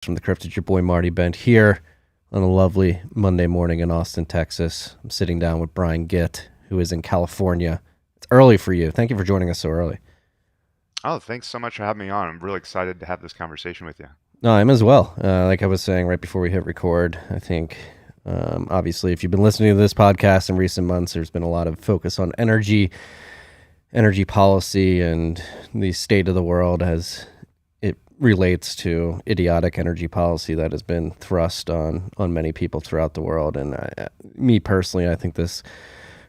from the Crypt. It's your boy Marty Bent here on a lovely Monday morning in Austin, Texas. I'm sitting down with Brian Gitt, who is in California. It's early for you. Thank you for joining us so early. Oh, thanks so much for having me on. I'm really excited to have this conversation with you. No, I'm as well. Like I was saying right before we hit record, I think obviously if you've been listening to this podcast in recent months, there's been a lot of focus on energy policy, and the state of the world as it relates to idiotic energy policy that has been thrust on many people throughout the world. And me personally, I think this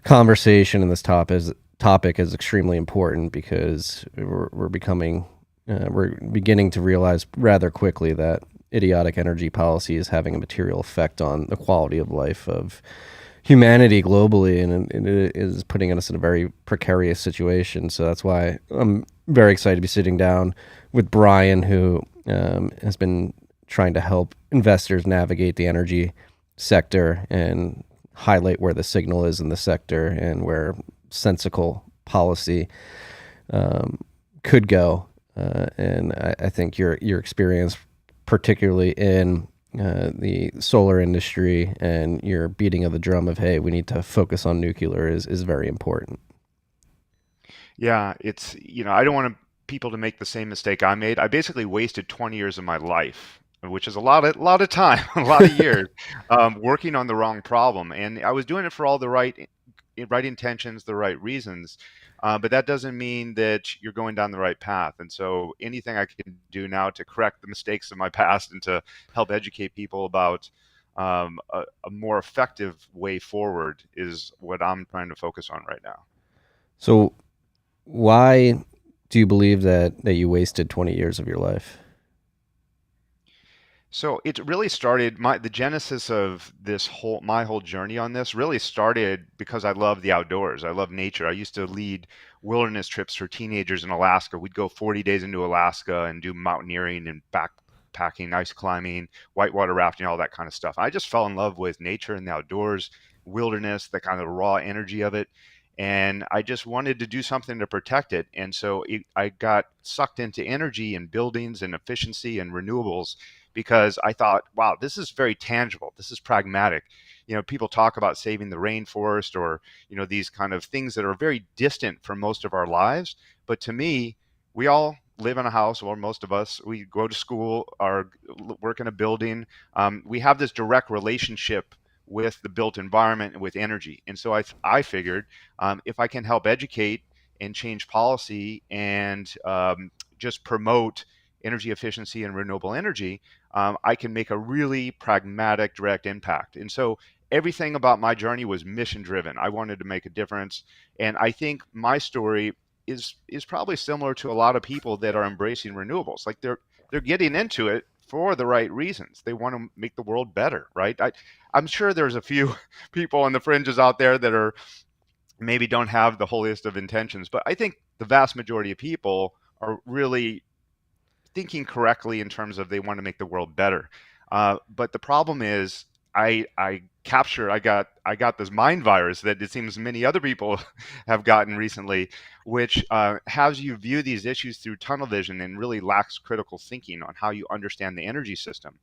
conversation and this topic is extremely important because we're beginning to realize rather quickly that idiotic energy policy is having a material effect on the quality of life of humanity globally, and it is putting us in a very precarious situation. So that's why I'm very excited to be sitting down with Brian, who has been trying to help investors navigate the energy sector and highlight where the signal is in the sector and where sensible policy could go. And I think your experience, particularly in the solar industry, and your beating of the drum of, hey, we need to focus on nuclear is very important. Yeah, I don't want people to make the same mistake I made. I basically wasted 20 years of my life, which is a lot of time, a lot of years, working on the wrong problem. And I was doing it for all the right intentions, the right reasons. But that doesn't mean that you're going down the right path. And so anything I can do now to correct the mistakes of my past and to help educate people about a more effective way forward is what I'm trying to focus on right now. So why do you believe that you wasted 20 years of your life? So it really started the genesis of my whole journey on this really started because I love the outdoors. I love nature. I used to lead wilderness trips for teenagers in Alaska. We'd go 40 days into Alaska and do mountaineering and backpacking, ice climbing, whitewater rafting, all that kind of stuff. I just fell in love with nature and the outdoors, wilderness, the kind of raw energy of it. And I just wanted to do something to protect it. And so I got sucked into energy and buildings and efficiency and renewables because I thought, wow, this is very tangible. This is pragmatic. People talk about saving the rainforest or, these kind of things that are very distant from most of our lives. But to me, we all live in a house, or most of us, we go to school or work in a building. We have this direct relationship with the built environment and with energy. And so I figured if I can help educate and change policy and just promote energy efficiency and renewable energy, I can make a really pragmatic, direct impact. And so everything about my journey was mission driven. I wanted to make a difference. And I think my story is probably similar to a lot of people that are embracing renewables. Like they're getting into it for the right reasons. They want to make the world better, right? I'm sure there's a few people on the fringes out there that are maybe don't have the holiest of intentions, but I think the vast majority of people are really thinking correctly in terms of they want to make the world better. But the problem is, I got this mind virus that it seems many other people have gotten recently, which has you view these issues through tunnel vision and really lacks critical thinking on how you understand the energy system.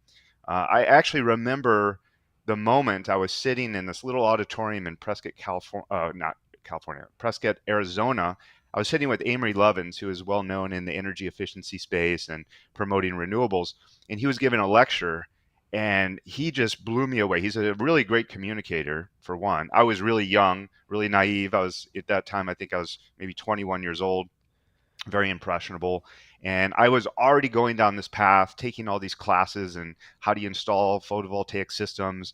I actually remember the moment I was sitting in this little auditorium in Prescott, California, not California, Prescott, Arizona. I was sitting with Amory Lovins, who is well known in the energy efficiency space and promoting renewables, and he was giving a lecture, and he just blew me away. He's a really great communicator, for one. I was really young, really naive. I was at that time, I think I was maybe 21 years old, very impressionable. And I was already going down this path, taking all these classes and how do you install photovoltaic systems,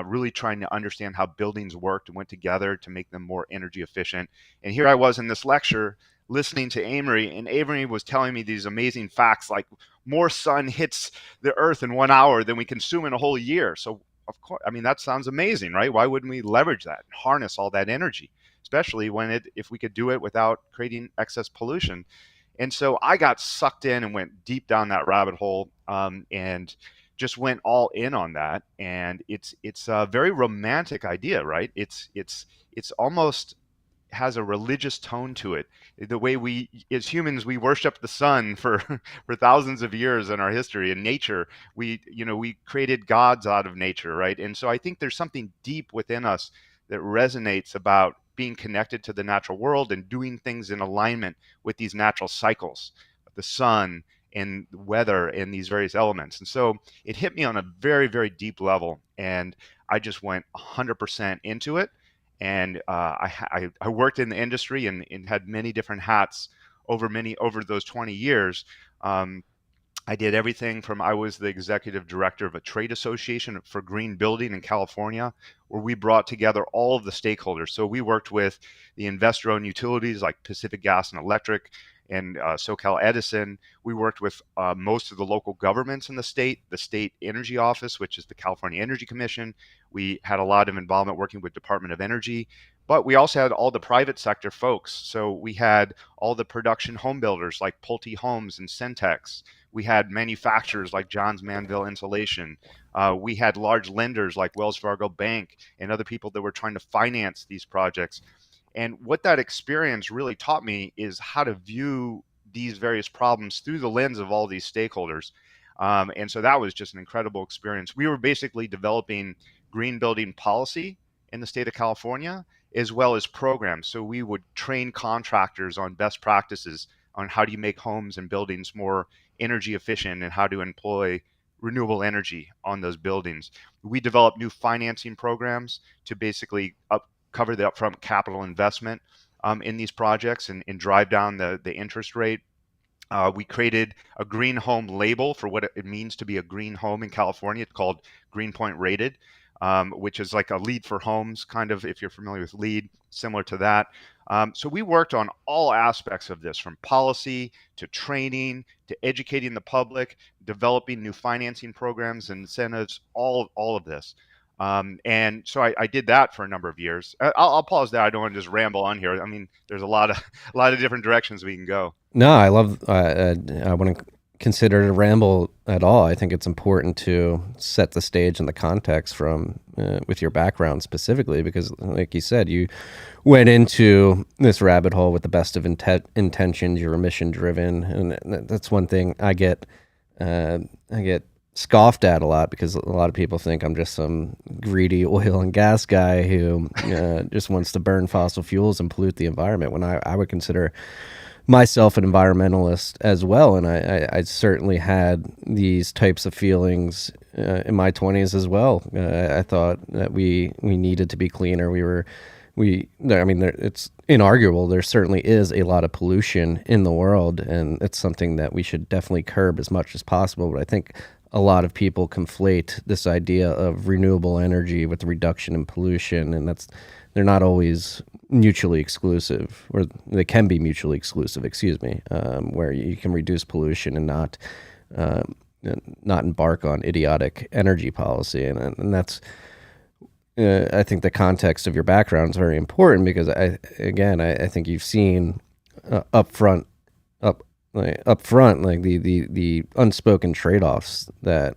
really trying to understand how buildings worked and went together to make them more energy efficient. And here I was in this lecture listening to Amory, and Amory was telling me these amazing facts like more sun hits the earth in 1 hour than we consume in a whole year. So, of course, I mean, that sounds amazing, right? Why wouldn't we leverage that, harness all that energy? Especially if we could do it without creating excess pollution. And so I got sucked in and went deep down that rabbit hole, and just went all in on that. And it's a very romantic idea, right? It's almost has a religious tone to it. The way we, as humans, we worship the sun for for thousands of years in our history. In nature, we created gods out of nature, right? And so I think there's something deep within us that resonates about being connected to the natural world and doing things in alignment with these natural cycles, the sun and weather and these various elements. And so it hit me on a very, very deep level, and I just went 100% into it. And I worked in the industry and had many different hats over those 20 years. Um, I did everything from I was the executive director of a trade association for green building in California, where we brought together all of the stakeholders. So we worked with the investor-owned utilities like Pacific Gas and Electric and SoCal Edison. We worked with most of the local governments in the state energy office, which is the California Energy Commission. We had a lot of involvement working with Department of Energy, but we also had all the private sector folks. So we had all the production home builders like Pulte Homes and Centex. We had manufacturers like Johns Manville Insulation. We had large lenders like Wells Fargo Bank and other people that were trying to finance these projects. And what that experience really taught me is how to view these various problems through the lens of all these stakeholders. And so that was just an incredible experience. We were basically developing green building policy in the state of California, as well as programs. So we would train contractors on best practices on how do you make homes and buildings more energy efficient and how to employ renewable energy on those buildings. We developed new financing programs to basically cover the upfront capital investment in these projects and drive down the interest rate. We created a green home label for what it means to be a green home in California. It's called Greenpoint Rated, which is like a LEED for homes, kind of, if you're familiar with LEED, similar to that. So we worked on all aspects of this, from policy to training to educating the public, developing new financing programs and incentives, all of this. And so I did that for a number of years. I'll pause there. I don't want to just ramble on here. I mean, there's a lot of a lot of different directions we can go. No, I love. I wouldn't consider it a ramble at all. I think it's important to set the stage and the context from with your background specifically, because, like you said, you went into this rabbit hole with the best of intentions. You're mission driven, and that's one thing I get. I get scoffed at a lot because a lot of people think I'm just some greedy oil and gas guy who just wants to burn fossil fuels and pollute the environment. When I would consider myself an environmentalist as well, and I certainly had these types of feelings in my 20s as well. I thought that we needed to be cleaner. I mean, it's inarguable. There certainly is a lot of pollution in the world, and it's something that we should definitely curb as much as possible. But I think a lot of people conflate this idea of renewable energy with the reduction in pollution, and they're not always mutually exclusive, or they can be mutually exclusive, excuse me, where you can reduce pollution and not embark on idiotic energy policy. And that's, I think the context of your background is very important, because I think you've seen up front, like the unspoken trade-offs that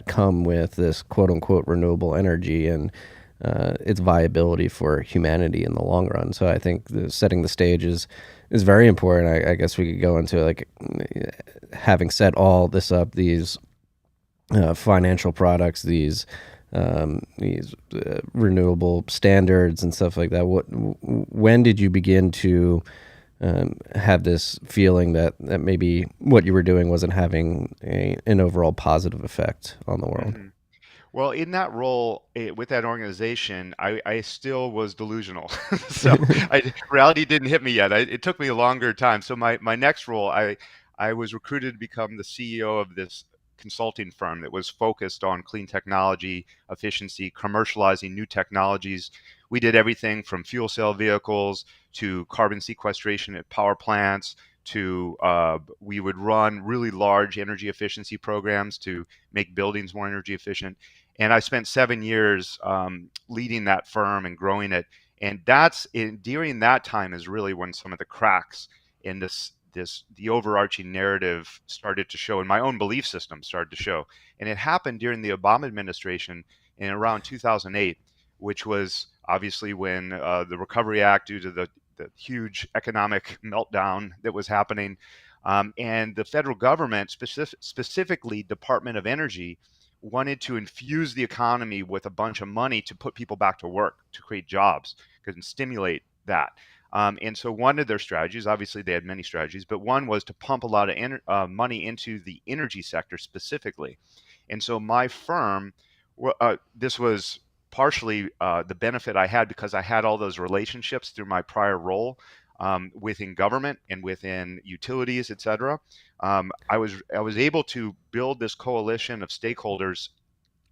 come with this quote unquote renewable energy and its viability for humanity in the long run. So I think setting the stage is very important. I guess we could go into, like, having set all this up, these financial products, these renewable standards and stuff like that. When did you begin to have this feeling that maybe what you were doing wasn't having an overall positive effect on the world? Mhm. Well, in that role with that organization, I still was delusional. So reality didn't hit me yet. It took me a longer time. So my next role, I was recruited to become the CEO of this consulting firm that was focused on clean technology, efficiency, commercializing new technologies. We did everything from fuel cell vehicles to carbon sequestration at power plants to we would run really large energy efficiency programs to make buildings more energy efficient. And I spent 7 years leading that firm and growing it. And during that time is really when some of the cracks in the overarching narrative started to show, and my own belief system started to show. And it happened during the Obama administration in around 2008, which was obviously when the Recovery Act, due to the the huge economic meltdown that was happening. And the federal government, specifically Department of Energy, wanted to infuse the economy with a bunch of money to put people back to work, to create jobs, and stimulate that. And so one of their strategies, obviously they had many strategies, but one was to pump a lot of money into the energy sector specifically. And so my firm, this was partially the benefit I had because I had all those relationships through my prior role within government and within utilities, et cetera. I was able to build this coalition of stakeholders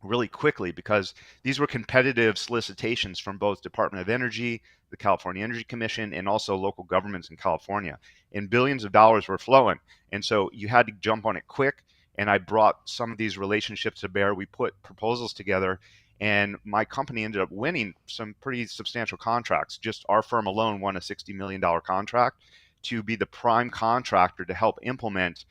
really quickly because these were competitive solicitations from both Department of Energy, the California Energy Commission, and also local governments in California. And billions of dollars were flowing. And so you had to jump on it quick. And I brought some of these relationships to bear. We put proposals together, and my company ended up winning some pretty substantial contracts. Just our firm alone won a $60 million contract to be the prime contractor to help implement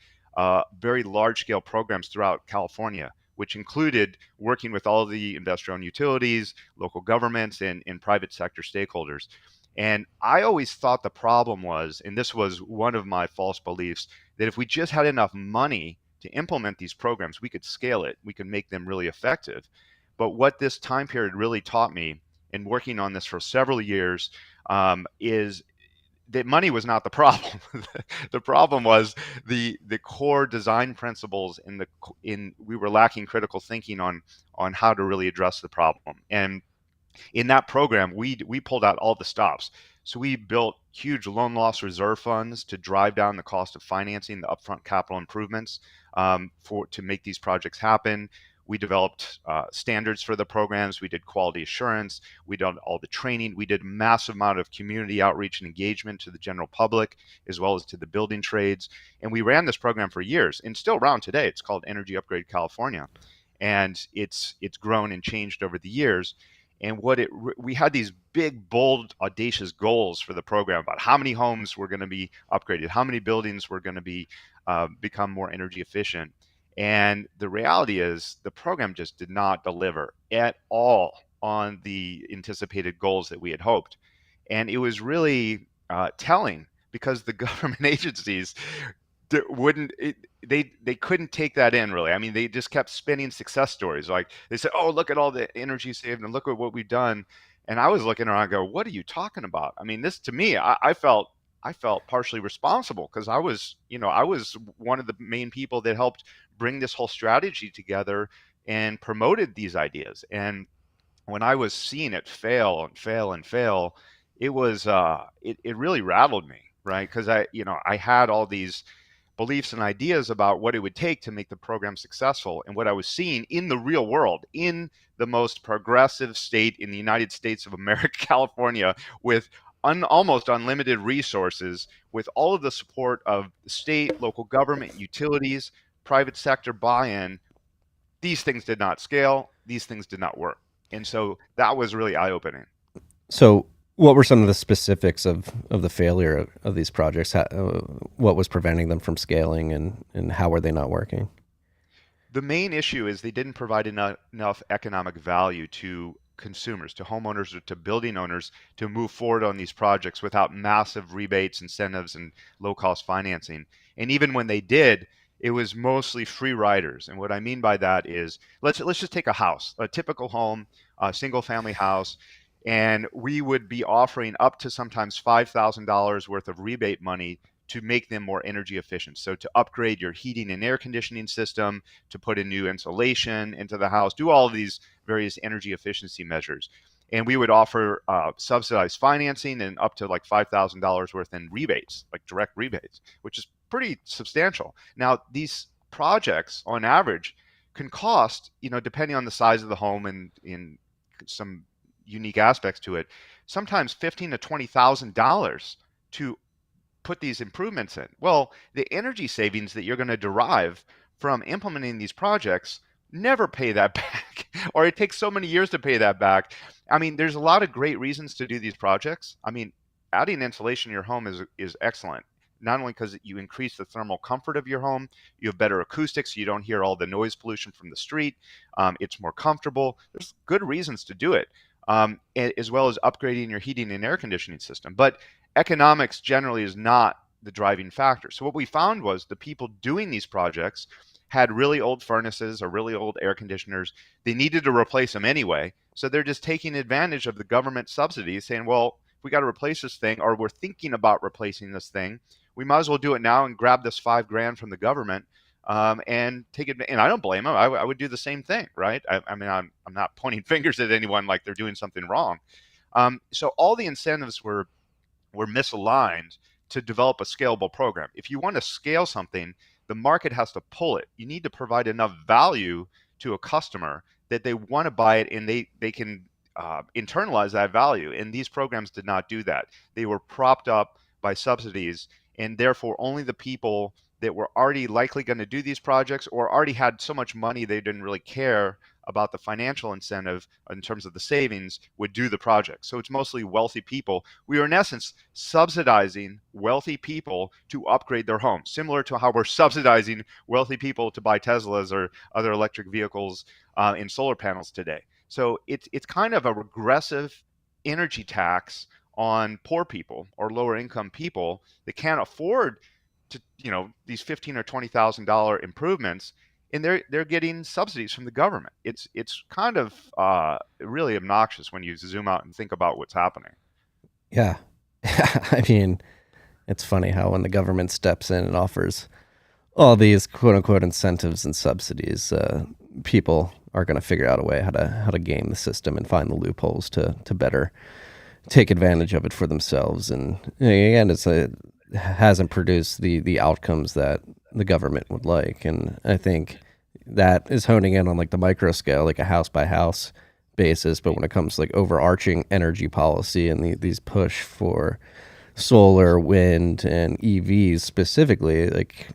very large scale programs throughout California, which included working with all the investor-owned utilities, local governments, and private sector stakeholders. And I always thought the problem was, and this was one of my false beliefs, that if we just had enough money to implement these programs, we could scale it, we could make them really effective. But what this time period really taught me, and working on this for several years, is that money was not the problem. The problem was the core design principles in we were lacking critical thinking on how to really address the problem. And in that program, we pulled out all the stops. So we built huge loan loss reserve funds to drive down the cost of financing the upfront capital improvements to make these projects happen. We developed standards for the programs. We did quality assurance. We did all the training. We did a massive amount of community outreach and engagement to the general public, as well as to the building trades. And we ran this program for years and still around today. It's called Energy Upgrade California. And it's grown and changed over the years. And we had these big, bold, audacious goals for the program about how many homes were going to be upgraded, how many buildings were going to be become more energy efficient. And the reality is the program just did not deliver at all on the anticipated goals that we had hoped. And it was really telling because the government agencies wouldn't they couldn't take that in really. I mean, they just kept spinning success stories. Like they said, oh, look at all the energy saved and look at what we've done. And I was looking around and go, what are you talking about? I mean, this to me, I felt partially responsible because I was one of the main people that helped bring this whole strategy together and promoted these ideas. And when I was seeing it fail and fail and fail, it really rattled me, right? Because I had all these beliefs and ideas about what it would take to make the program successful. And what I was seeing in the real world, in the most progressive state in the United States of America, California, with almost unlimited resources, with all of the support of the state, local government, utilities, private sector buy-in, these things did not scale. These things did not work. And so that was really eye-opening. So, what were some of the specifics of the failure of these projects? What was preventing them from scaling, and how were they not working? The main issue is they didn't provide enough economic value to consumers, to homeowners, or to building owners to move forward on these projects without massive rebates, incentives, and low-cost financing. And even when they did, it was mostly free riders. And what I mean by that is, let's just take a house, a typical home, a single-family house, and we would be offering up to sometimes $5,000 worth of rebate money to make them more energy efficient. So to upgrade your heating and air conditioning system, to put in new insulation into the house, do all of these various energy efficiency measures. And we would offer subsidized financing and up to like $5,000 worth in rebates, like direct rebates, which is pretty substantial. Now, these projects on average can cost, depending on the size of the home and in some unique aspects to it, sometimes $15,000 to $20,000 to put these improvements in. Well, the energy savings that you're going to derive from implementing these projects never pay that back, or it takes so many years to pay that back. I mean, there's a lot of great reasons to do these projects. I mean, adding insulation in your home is excellent. Not only because you increase the thermal comfort of your home, you have better acoustics, so you don't hear all the noise pollution from the street. It's more comfortable. There's good reasons to do it, as well as upgrading your heating and air conditioning system. But economics generally is not the driving factor. So what we found was the people doing these projects had really old furnaces or really old air conditioners. They needed to replace them anyway. So they're just taking advantage of the government subsidies, saying, well, if we got to replace this thing, or we're thinking about replacing this thing, we might as well do it now and grab this $5,000 from the government, and take it. And I don't blame them. I would do the same thing, right? I mean, I'm not pointing fingers at anyone like they're doing something wrong. So all the incentives were misaligned to develop a scalable program. If you want to scale something, the market has to pull it. You need to provide enough value to a customer that they want to buy it, and they can internalize that value. And these programs did not do that. They were propped up by subsidies, and therefore only the people that were already likely going to do these projects or already had so much money they didn't really care about the financial incentive in terms of the savings would do the project. So it's mostly wealthy people. We are in essence subsidizing wealthy people to upgrade their homes, similar to how we're subsidizing wealthy people to buy Teslas or other electric vehicles and solar panels today. So it's kind of a regressive energy tax on poor people or lower income people that can't afford to, these $15,000 or $20,000 improvements, and they're getting subsidies from the government. It's kind of really obnoxious when you zoom out and think about what's happening. Yeah. I mean, it's funny how when the government steps in and offers all these quote unquote incentives and subsidies, people are going to figure out a way how to game the system and find the loopholes to better take advantage of it for themselves. And again, it hasn't produced the outcomes that the government would like. And I think that is honing in on like the micro scale, like a house by house basis. But when it comes to like overarching energy policy and these push for solar, wind, and EVs specifically, like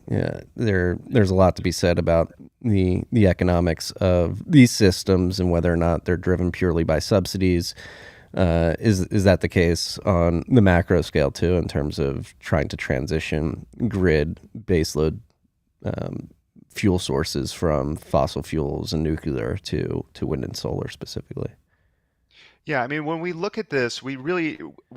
there's a lot to be said about the economics of these systems and whether or not they're driven purely by subsidies. Is that the case on the macro scale too, in terms of trying to transition grid baseload fuel sources from fossil fuels and nuclear to wind and solar specifically? Yeah, I mean, when we look at this, we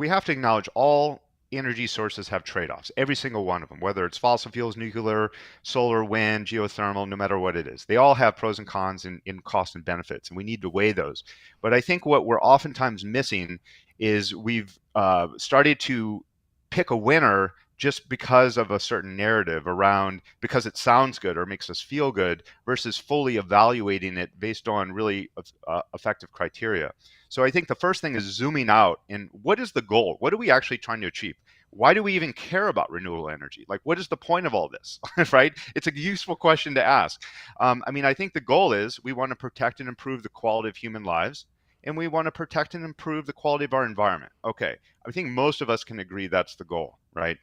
have to acknowledge all energy sources have trade-offs, every single one of them, whether it's fossil fuels, nuclear, solar, wind, geothermal, no matter what it is. They all have pros and cons in cost and benefits, and we need to weigh those. But I think what we're oftentimes missing is we've started to pick a winner just because of a certain narrative around, because it sounds good or makes us feel good, versus fully evaluating it based on really effective criteria. So I think the first thing is zooming out and what is the goal? What are we actually trying to achieve? Why do we even care about renewable energy? Like, what is the point of all this, right? It's a useful question to ask. I mean, I think the goal is we want to protect and improve the quality of human lives, and we want to protect and improve the quality of our environment. Okay, I think most of us can agree that's the goal, right?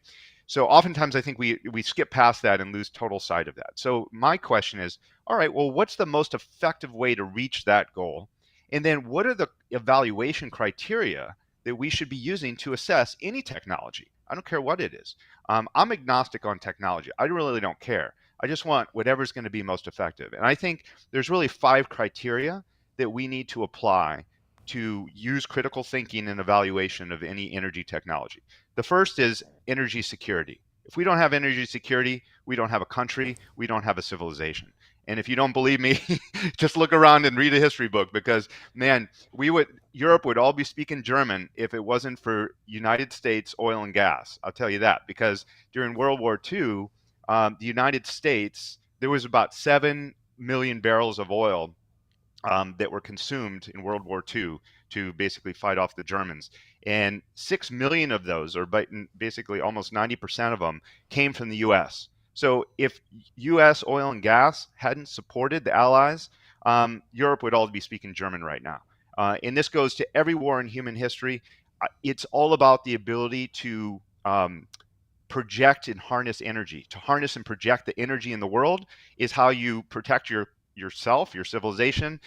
So oftentimes I think we skip past that and lose total sight of that. So my question is, all right, well, what's the most effective way to reach that goal? And then what are the evaluation criteria that we should be using to assess any technology? I don't care what it is. I'm agnostic on technology. I really don't care. I just want whatever's going to be most effective. And I think there's really 5 criteria that we need to apply to use critical thinking and evaluation of any energy technology. The first is energy security. If we don't have energy security, we don't have a country, we don't have a civilization. And if you don't believe me, just look around and read a history book, because man, Europe would all be speaking German if it wasn't for United States oil and gas. I'll tell you that, because during World War II, the United States, there was about 7 million barrels of oil that were consumed in World War II to basically fight off the Germans. And 6 million of those, or basically almost 90% of them, came from the US. So if US oil and gas hadn't supported the Allies, Europe would all be speaking German right now. And this goes to every war in human history. It's all about the ability to project and harness energy. To harness and project the energy in the world is how you protect yourself, your civilization,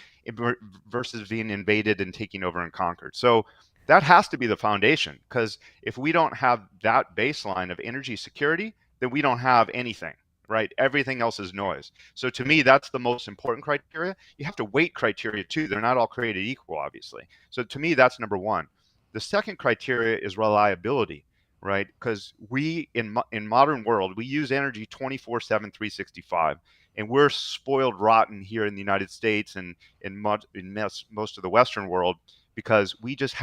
versus being invaded and taken over and conquered. So that has to be the foundation, because if we don't have that baseline of energy security, then we don't have anything, right? Everything else is noise. So to me, that's the most important criteria. You have to weight criteria too. They're not all created equal, obviously. So to me, that's number one. The second criteria is reliability. right? Because we in modern world we use energy 24/7, 365, and we're spoiled rotten here in the United States and most of the Western world because we just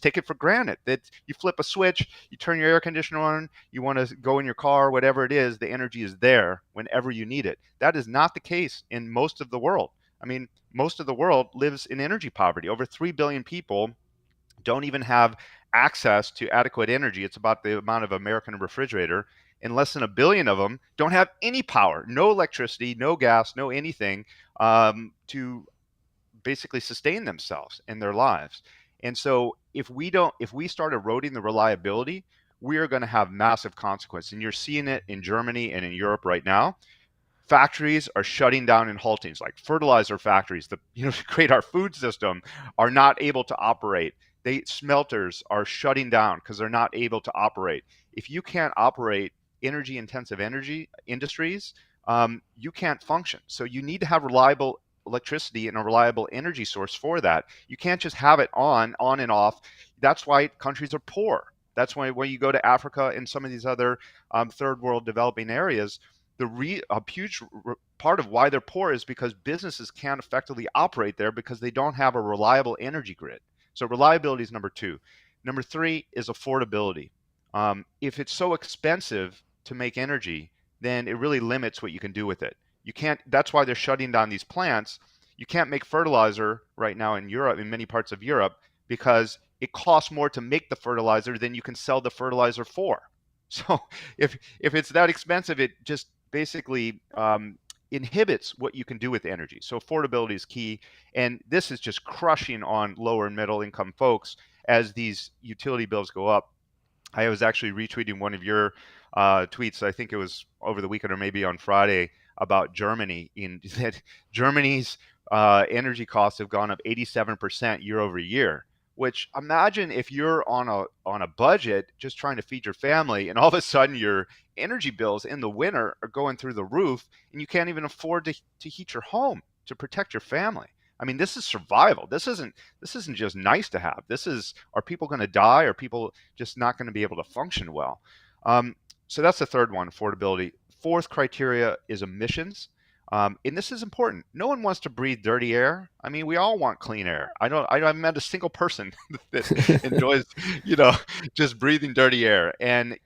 take it for granted that you flip a switch, you turn your air conditioner on, you want to go in your car, whatever it is, the energy is there whenever you need it. That is not the case in most of the world. I mean, most of the world lives in energy poverty. Over 3 billion people don't even have access to adequate energy. It's about the amount of American refrigerator. And less than a billion of them don't have any power, no electricity, no gas, no anything to basically sustain themselves in their lives. And so if we start eroding the reliability, we are going to have massive consequences. And you're seeing it in Germany and in Europe right now. Factories are shutting down and halting, like fertilizer factories that to create our food system are not able to operate. Smelters are shutting down because they're not able to operate. If you can't operate energy intensive energy industries, you can't function. So you need to have reliable electricity and a reliable energy source for that. You can't just have it on and off. That's why countries are poor. That's why when you go to Africa and some of these other third world developing areas, a huge part of why they're poor is because businesses can't effectively operate there because they don't have a reliable energy grid. So reliability is number two. Number three is affordability. If it's so expensive to make energy, then it really limits what you can do with it. You can't. That's why they're shutting down these plants. You can't make fertilizer right now in Europe, in many parts of Europe, because it costs more to make the fertilizer than you can sell the fertilizer for. So if it's that expensive, it just basically inhibits what you can do with energy. So affordability is key, and this is just crushing on lower and middle income folks as these utility bills go up. I was actually retweeting one of your tweets. I think it was over the weekend or maybe on Friday about Germany. In that Germany's energy costs have gone up 87% year over year. Which imagine if you're on a budget just trying to feed your family, and all of a sudden your energy bills in the winter are going through the roof, and you can't even afford to heat your home to protect your family. I mean, this is survival. This isn't just nice to have. Are people going to die? Are people just not going to be able to function well? So that's the third one, affordability. Fourth criteria is emissions. And this is important. No one wants to breathe dirty air. I mean, we all want clean air. I haven't met a single person that enjoys, just breathing dirty air. And,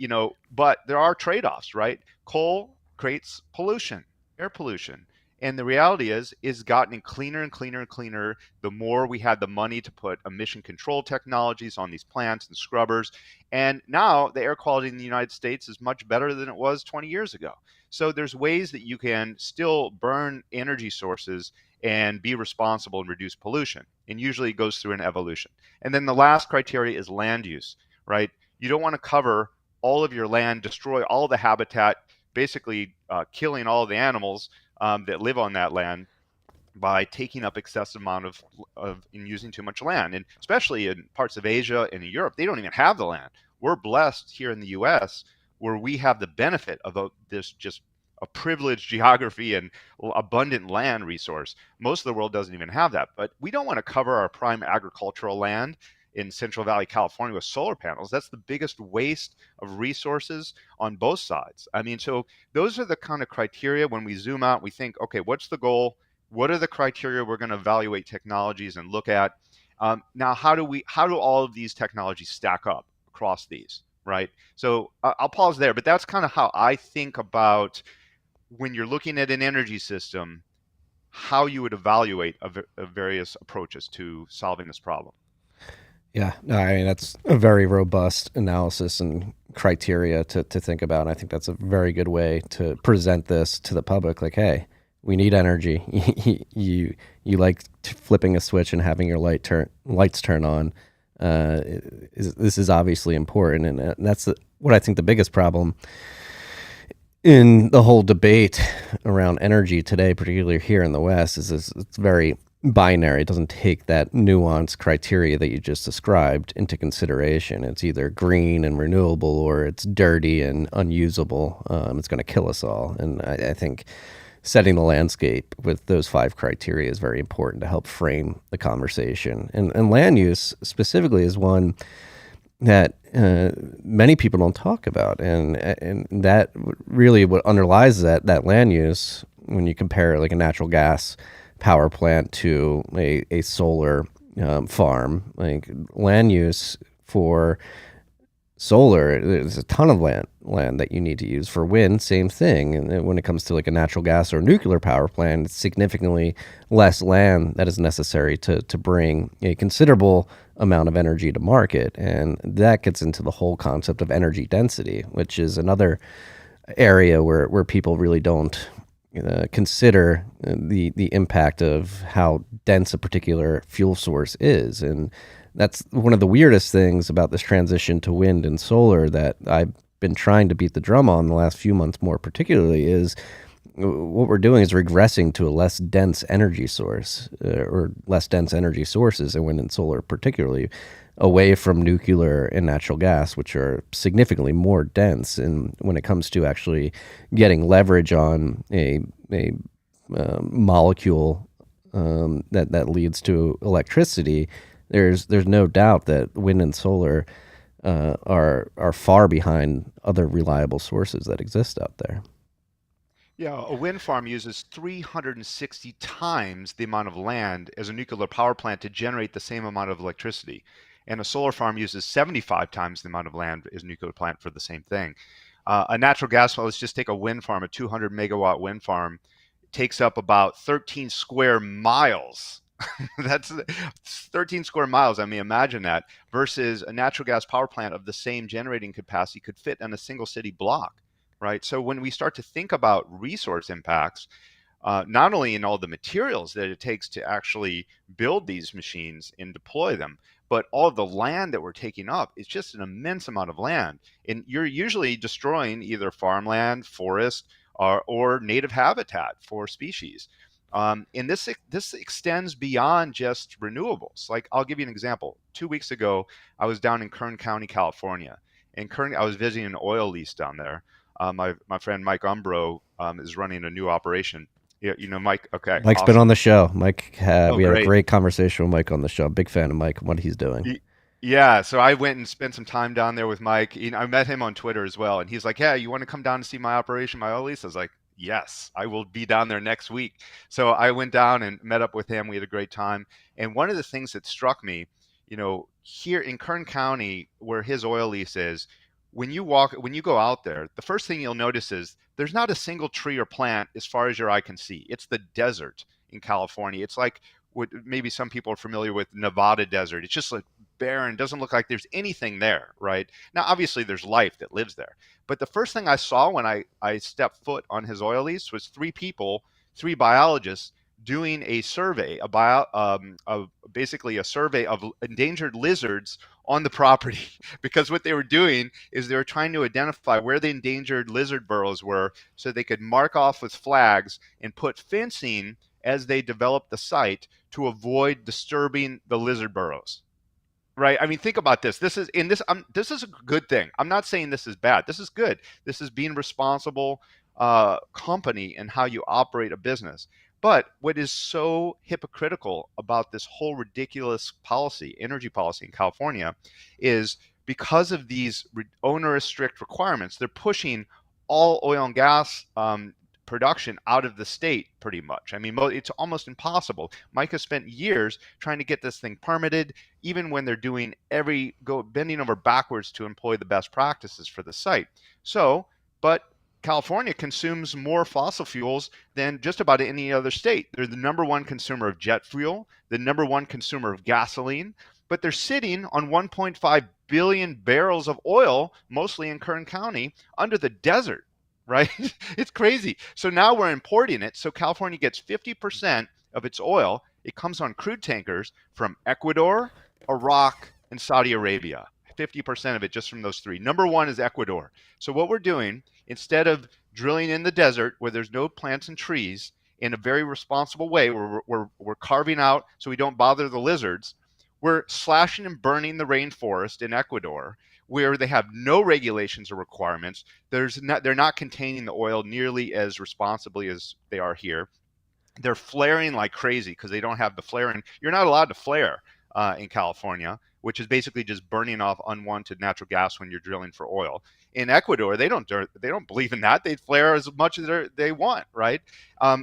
but there are trade-offs, right? Coal creates pollution, air pollution. And the reality is gotten cleaner and cleaner and cleaner the more we had the money to put emission control technologies on these plants and scrubbers. And now the air quality in the United States is much better than it was 20 years ago. So there's ways that you can still burn energy sources and be responsible and reduce pollution. And usually it goes through an evolution. And then the last criteria is land use, right? You don't want to cover all of your land, destroy all the habitat, basically killing all the animals that live on that land by taking up excessive amount of and using too much land. And especially in parts of Asia and in Europe, they don't even have the land. We're blessed here in the US where we have the benefit of this just a privileged geography and abundant land resource. Most of the world doesn't even have that. But we don't want to cover our prime agricultural land in Central Valley, California with solar panels. That's the biggest waste of resources on both sides. I mean, so those are the kind of criteria when we zoom out, we think, okay, what's the goal? What are the criteria we're going to evaluate technologies and look at? Now, how do all of these technologies stack up across these, right? So I'll pause there, but that's kind of how I think about when you're looking at an energy system, how you would evaluate various approaches to solving this problem. Yeah, no, I mean, that's a very robust analysis and criteria to think about. And I think that's a very good way to present this to the public. Like, hey, we need energy. you like flipping a switch and having your lights turn on. This is obviously important, and that's what I think the biggest problem in the whole debate around energy today, particularly here in the West, is it's very binary. It doesn't take that nuanced criteria that you just described into consideration. It's either green and renewable, or it's dirty and unusable. It's going to kill us all. And I think setting the landscape with those 5 criteria is very important to help frame the conversation. And land use specifically is one that many people don't talk about, and that really what underlies that land use when you compare like a natural gas power plant to a solar farm, like land use for solar, there's a ton of land that you need to use. For wind, same thing. And when it comes to like a natural gas or nuclear power plant, it's significantly less land that is necessary to bring a considerable amount of energy to market. And that gets into the whole concept of energy density, which is another area where people really don't consider the impact of how dense a particular fuel source is. And that's one of the weirdest things about this transition to wind and solar that I've been trying to beat the drum on the last few months more particularly is what we're doing is regressing to a less dense energy source, or less dense energy sources, and wind and solar particularly, away from nuclear and natural gas, which are significantly more dense. And when it comes to actually getting leverage on a molecule that leads to electricity, there's no doubt that wind and solar are far behind other reliable sources that exist out there. Yeah, a wind farm uses 360 times the amount of land as a nuclear power plant to generate the same amount of electricity. And a solar farm uses 75 times the amount of land as a nuclear plant for the same thing. A natural gas, well, let's just take a wind farm, a 200 megawatt wind farm, takes up about 13 square miles. That's 13 square miles. I mean, imagine that versus a natural gas power plant of the same generating capacity could fit in a single city block, right? So when we start to think about resource impacts, not only in all the materials that it takes to actually build these machines and deploy them, but all of the land that we're taking up, it's just an immense amount of land. And you're usually destroying either farmland, forest, or native habitat for species. And this extends beyond just renewables. Like I'll give you an example. 2 weeks ago, I was down in Kern County, California, and I was visiting an oil lease down there. My friend Mike Umbro is running a new operation. Yeah, you know Mike. Okay, Mike's been on awesome. the show. Mike, Oh, we had a great. great conversation with Mike on the show. Big fan of Mike and what he's doing. Y- Yeah, so I went and spent some time down there with Mike. You know, I met him on Twitter as well, and he's like, "Yeah, you want to come down to see my operation, my oil lease?" I was like, "Yes, I will be down there next week." So I went down and met up with him. We had a great time. And one of the things that struck me, you know, here in Kern County, where his oil lease is, when you go out there, the first thing you'll notice is there's not a single tree or plant as far as your eye can see. It's the desert in California. It's like what maybe some people are familiar with Nevada desert. It's just like barren, doesn't look like there's anything there, right? Now, obviously, there's life that lives there. But the first thing I saw when I stepped foot on his oil lease was three people, three biologists doing a survey, basically a survey of endangered lizards on the property. Because what they were doing is they were trying to identify where the endangered lizard burrows were so they could mark off with flags and put fencing as they developed the site to avoid disturbing the lizard burrows. Right. I mean, think about this. This is in this. This is a good thing. I'm not saying this is bad. This is good. This is being responsible company and how you operate a business. But what is so hypocritical about this whole ridiculous policy, energy policy in California, is because of these onerous, strict requirements, they're pushing all oil and gas production out of the state pretty much. I mean, it's almost impossible. Mike has spent years trying to get this thing permitted, even when they're doing bending over backwards to employ the best practices for the site. So, but California consumes more fossil fuels than just about any other state. They're the number one consumer of jet fuel, the number one consumer of gasoline, but they're sitting on 1.5 billion barrels of oil, mostly in Kern County, under the desert, right? It's crazy. So now we're importing it. So California gets 50% of its oil. It comes on crude tankers from Ecuador, Iraq, and Saudi Arabia. 50% of it just from those three. Number one is Ecuador. So what we're doing, instead of drilling in the desert where there's no plants and trees in a very responsible way, we're carving out so we don't bother the lizards, we're slashing and burning the rainforest in Ecuador where they have no regulations or requirements. They're not containing the oil nearly as responsibly as they are here. They're flaring like crazy because they don't have the flaring. You're not allowed to flare in California, which is basically just burning off unwanted natural gas when you're drilling for oil. In Ecuador, they don't believe in that. They flare as much as they want, right?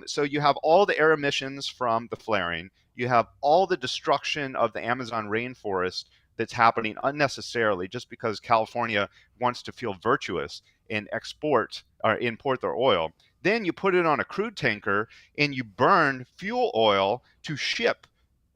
So you have all the air emissions from the flaring. You have all the destruction of the Amazon rainforest that's happening unnecessarily just because California wants to feel virtuous and export or import their oil. Then you put it on a crude tanker and you burn fuel oil to ship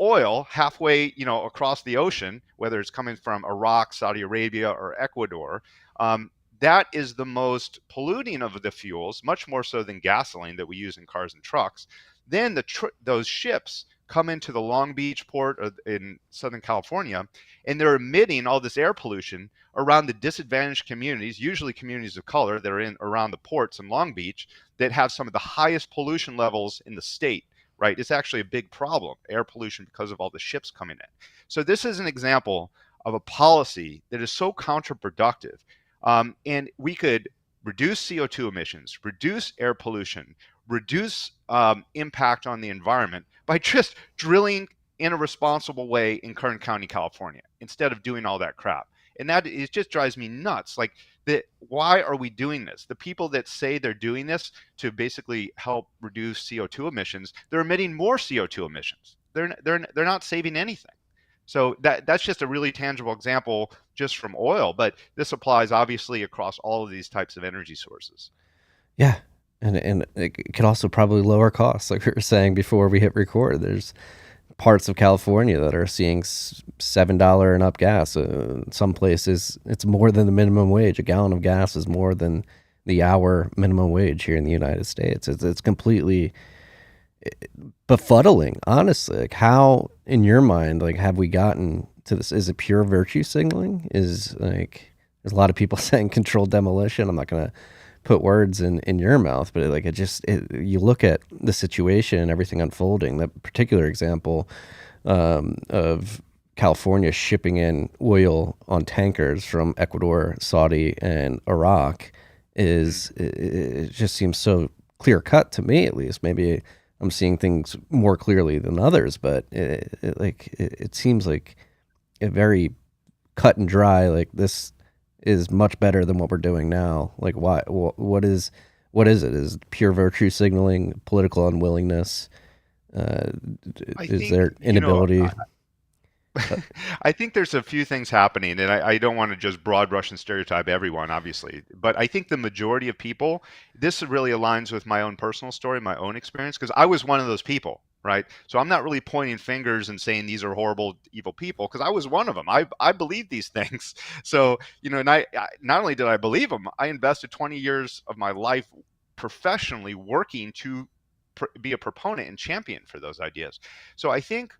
oil halfway, across the ocean, whether it's coming from Iraq, Saudi Arabia, or Ecuador. Um, that is the most polluting of the fuels, much more so than gasoline that we use in cars and trucks. Then those ships come into the Long Beach port in Southern California, and they're emitting all this air pollution around the disadvantaged communities, usually communities of color that are in around the ports in Long Beach that have some of the highest pollution levels in the state. Right, it's actually a big problem, air pollution, because of all the ships coming in. So this is an example of a policy that is so counterproductive, and we could reduce CO2 emissions, reduce air pollution, reduce impact on the environment by just drilling in a responsible way in Kern County, California, instead of doing all that crap. And that it just drives me nuts. Like, why are we doing this? The people that say they're doing this to basically help reduce CO2 emissions, they're emitting more CO2 emissions. They're not saving anything. So that's just a really tangible example just from oil, but this applies obviously across all of these types of energy sources. Yeah. And it could also probably lower costs, like we were saying before we hit record. There's parts of California that are seeing $7 and up gas. Some places it's more than the minimum wage. A gallon of gas is more than the hour minimum wage here in the United States. It's completely befuddling, honestly. Like, how, in your mind, like, have we gotten to this? Is it pure virtue signaling? Is, like, there's a lot of people saying controlled demolition. I'm not gonna put words in your mouth, but you look at the situation and everything unfolding. That particular example of California shipping in oil on tankers from Ecuador, Saudi, and Iraq it just seems so clear cut to me, at least. Maybe I'm seeing things more clearly than others, but it seems like a very cut and dry. Like, this is much better than what we're doing now. Like, why? What is it? Is it pure virtue signaling, political unwillingness? Is there inability? I think there's a few things happening, and I don't want to just broad brush and stereotype everyone, obviously, but I think the majority of people, this really aligns with my own personal story, my own experience, because I was one of those people, right? So I'm not really pointing fingers and saying these are horrible, evil people, because I was one of them. I believe these things. So, and not only did I believe them, I invested 20 years of my life professionally working to be a proponent and champion for those ideas. So I think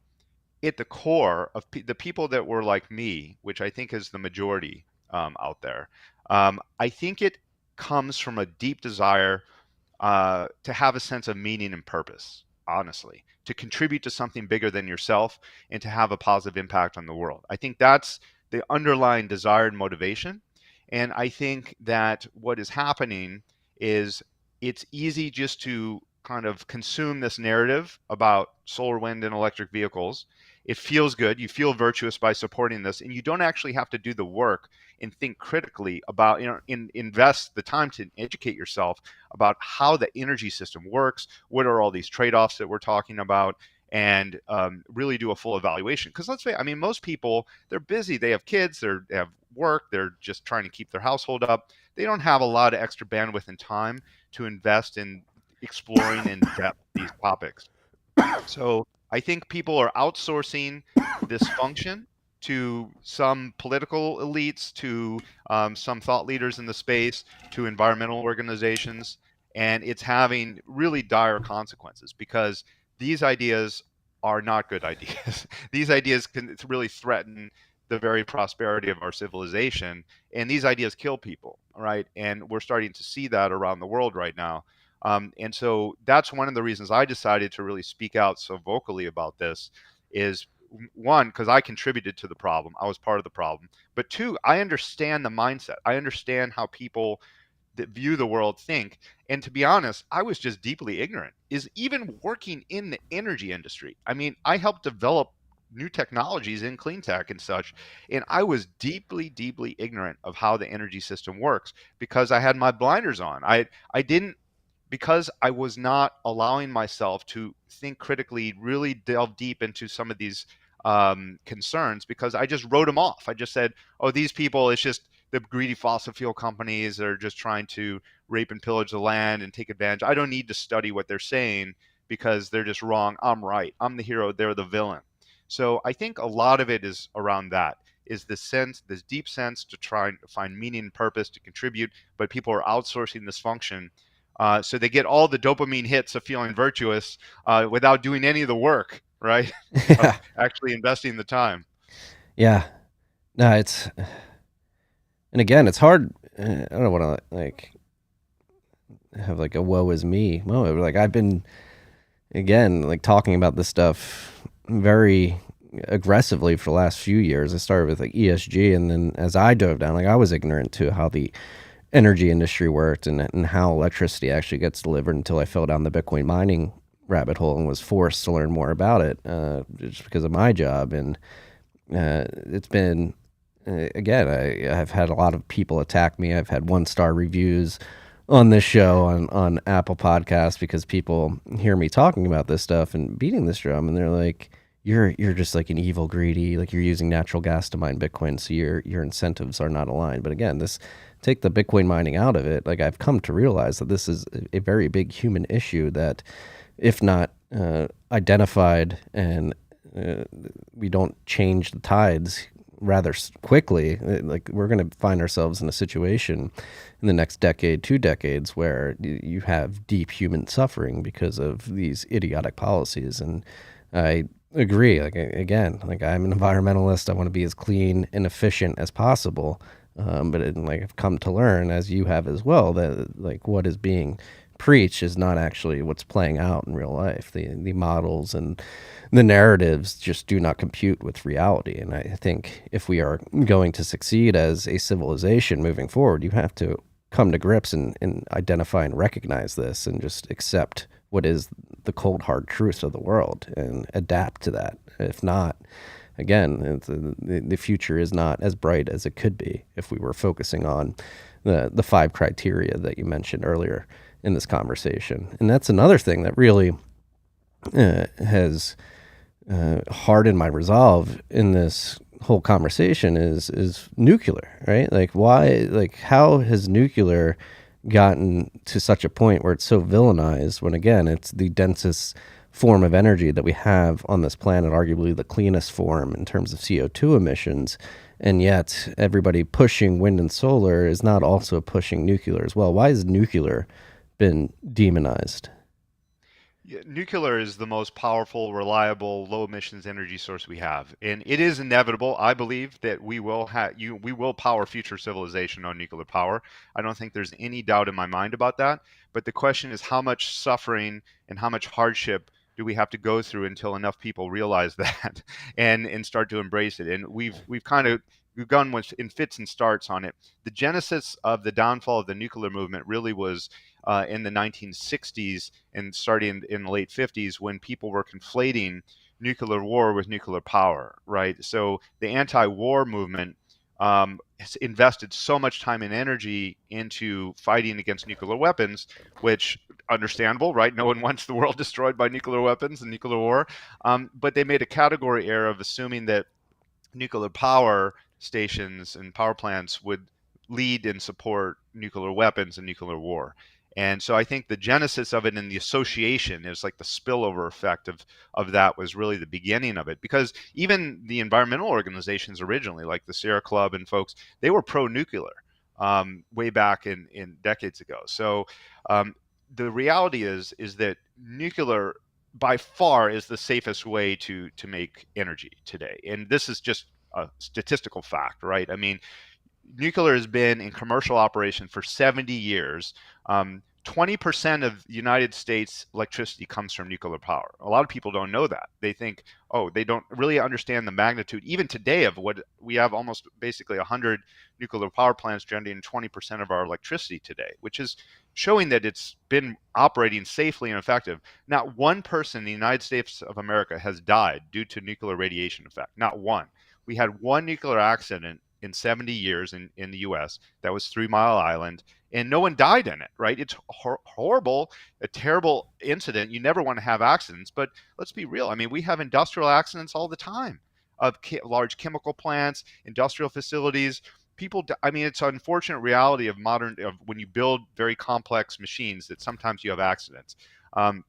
at the core of the people that were like me, which I think is the majority out there, I think it comes from a deep desire to have a sense of meaning and purpose, honestly, to contribute to something bigger than yourself and to have a positive impact on the world. I think that's the underlying desired motivation. And I think that what is happening is it's easy just to kind of consume this narrative about solar, wind, and electric vehicles. It feels good. You feel virtuous by supporting this, and you don't actually have to do the work and think critically about, invest the time to educate yourself about how the energy system works. What are all these trade-offs that we're talking about? And really do a full evaluation. Because let's say, most people, they're busy. They have kids. They have work. They're just trying to keep their household up. They don't have a lot of extra bandwidth and time to invest in exploring in depth these topics. So I think people are outsourcing this function to some political elites, to some thought leaders in the space, to environmental organizations, and it's having really dire consequences because these ideas are not good ideas. These ideas can really threaten the very prosperity of our civilization, and these ideas kill people, right? And we're starting to see that around the world right now. And so that's one of the reasons I decided to really speak out so vocally about this is, one, because I contributed to the problem. I was part of the problem. But two, I understand the mindset. I understand how people that view the world think. And to be honest, I was just deeply ignorant. Is even working in the energy industry. I helped develop new technologies in clean tech and such. And I was deeply, deeply ignorant of how the energy system works because I had my blinders on. I didn't, because I was not allowing myself to think critically, really delve deep into some of these concerns, because I just wrote them off. I just said, oh, these people, it's just the greedy fossil fuel companies that are just trying to rape and pillage the land and take advantage. I don't need to study what they're saying because they're just wrong. I'm right. I'm the hero. They're the villain. So I think a lot of it is around that, is this sense, this deep sense to try and find meaning and purpose to contribute, but people are outsourcing this function. So they get all the dopamine hits of feeling virtuous without doing any of the work, right? Of Yeah. actually investing the time. Yeah. No, and again, it's hard. I don't want to like have like a woe is me moment. Like I've been, again, like talking about this stuff very aggressively for the last few years. I started with like ESG, and then as I dove down, like I was ignorant to how the energy industry worked and how electricity actually gets delivered until I fell down the Bitcoin mining rabbit hole and was forced to learn more about it just because of my job. And it's been, again, I've had a lot of people attack me. I've had 1-star reviews on this show on Apple Podcasts because people hear me talking about this stuff and beating this drum, and they're like, you're just like an evil greedy, like you're using natural gas to mine Bitcoin, so your incentives are not aligned. But again, this, take the Bitcoin mining out of it, like I've come to realize that this is a very big human issue that, if not identified and we don't change the tides rather quickly, like we're going to find ourselves in a situation in the next decade, 2 decades, where you have deep human suffering because of these idiotic policies. And I agree. Like again, like I'm an environmentalist. I want to be as clean and efficient as possible. Like I've come to learn, as you have as well, that like what is being preached is not actually what's playing out in real life. The models and the narratives just do not compute with reality. And I think if we are going to succeed as a civilization moving forward, you have to come to grips and identify and recognize this and just accept what is the cold hard truth of the world and adapt to that. If not, again, the future is not as bright as it could be if we were focusing on the 5 criteria that you mentioned earlier in this conversation. And that's another thing that really has hardened my resolve in this whole conversation is nuclear, right? Like why, like how has nuclear gotten to such a point where it's so villainized when, again, it's the densest form of energy that we have on this planet, arguably the cleanest form in terms of CO2 emissions, and yet everybody pushing wind and solar is not also pushing nuclear as well. Why has nuclear been demonized? Yeah, nuclear is the most powerful, reliable, low emissions energy source we have, and it is inevitable. I believe that we will power future civilization on nuclear power. I don't think there's any doubt in my mind about that. But the question is, how much suffering and how much hardship do we have to go through until enough people realize that and start to embrace it? And we've gone with in fits and starts on it. The genesis of the downfall of the nuclear movement really was in the 1960s and starting in the late 50s, when people were conflating nuclear war with nuclear power, right? So the anti-war movement has invested so much time and energy into fighting against nuclear weapons, which understandable, right? No one wants the world destroyed by nuclear weapons and nuclear war. But they made a category error of assuming that nuclear power stations and power plants would lead and support nuclear weapons and nuclear war. And so I think the genesis of it and the association is like the spillover effect of that was really the beginning of it. Because even the environmental organizations originally, like the Sierra Club and folks, they were pro-nuclear way back in decades ago. So um, the reality is that nuclear by far is the safest way to make energy today. And this is just a statistical fact, right? I mean, nuclear has been in commercial operation for 70 years. 20% of the United States electricity comes from nuclear power. A lot of people don't know that. They think, oh, they don't really understand the magnitude, even today, of what we have. Almost basically 100 nuclear power plants generating 20% of our electricity today, which is showing that it's been operating safely and effective. Not one person in the United States of America has died due to nuclear radiation effect. Not one. We had one nuclear accident in 70 years in the US. That was 3 Mile Island, and no one died in it, right? It's horrible, a terrible incident. You never want to have accidents, but let's be real. I mean, we have industrial accidents all the time of large chemical plants, industrial facilities. People, I mean, it's an unfortunate reality of when you build very complex machines that sometimes you have accidents. Um,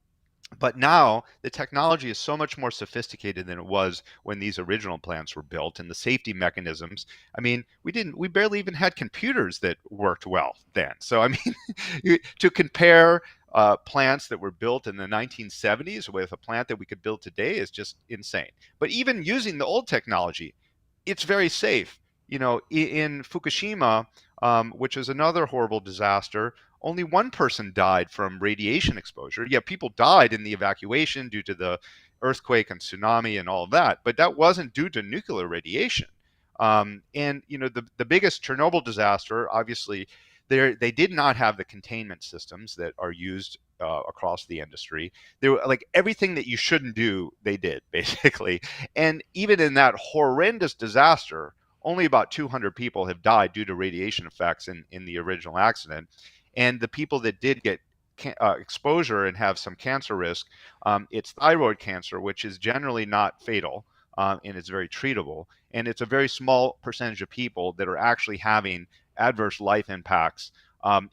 but now the technology is so much more sophisticated than it was when these original plants were built, and the safety mechanisms. I mean, we barely even had computers that worked well then. So I mean, to compare plants that were built in the 1970s with a plant that we could build today is just insane. But even using the old technology, it's very safe. You know, in Fukushima, which is another horrible disaster, only one person died from radiation exposure. Yeah, people died in the evacuation due to the earthquake and tsunami and all of that, but that wasn't due to nuclear radiation. And you know, the biggest Chernobyl disaster, obviously, they did not have the containment systems that are used across the industry. They were like everything that you shouldn't do, they did basically. And even in that horrendous disaster, only about 200 people have died due to radiation effects in the original accident. And the people that did get exposure and have some cancer risk, it's thyroid cancer, which is generally not fatal, and it's very treatable. And it's a very small percentage of people that are actually having adverse life impacts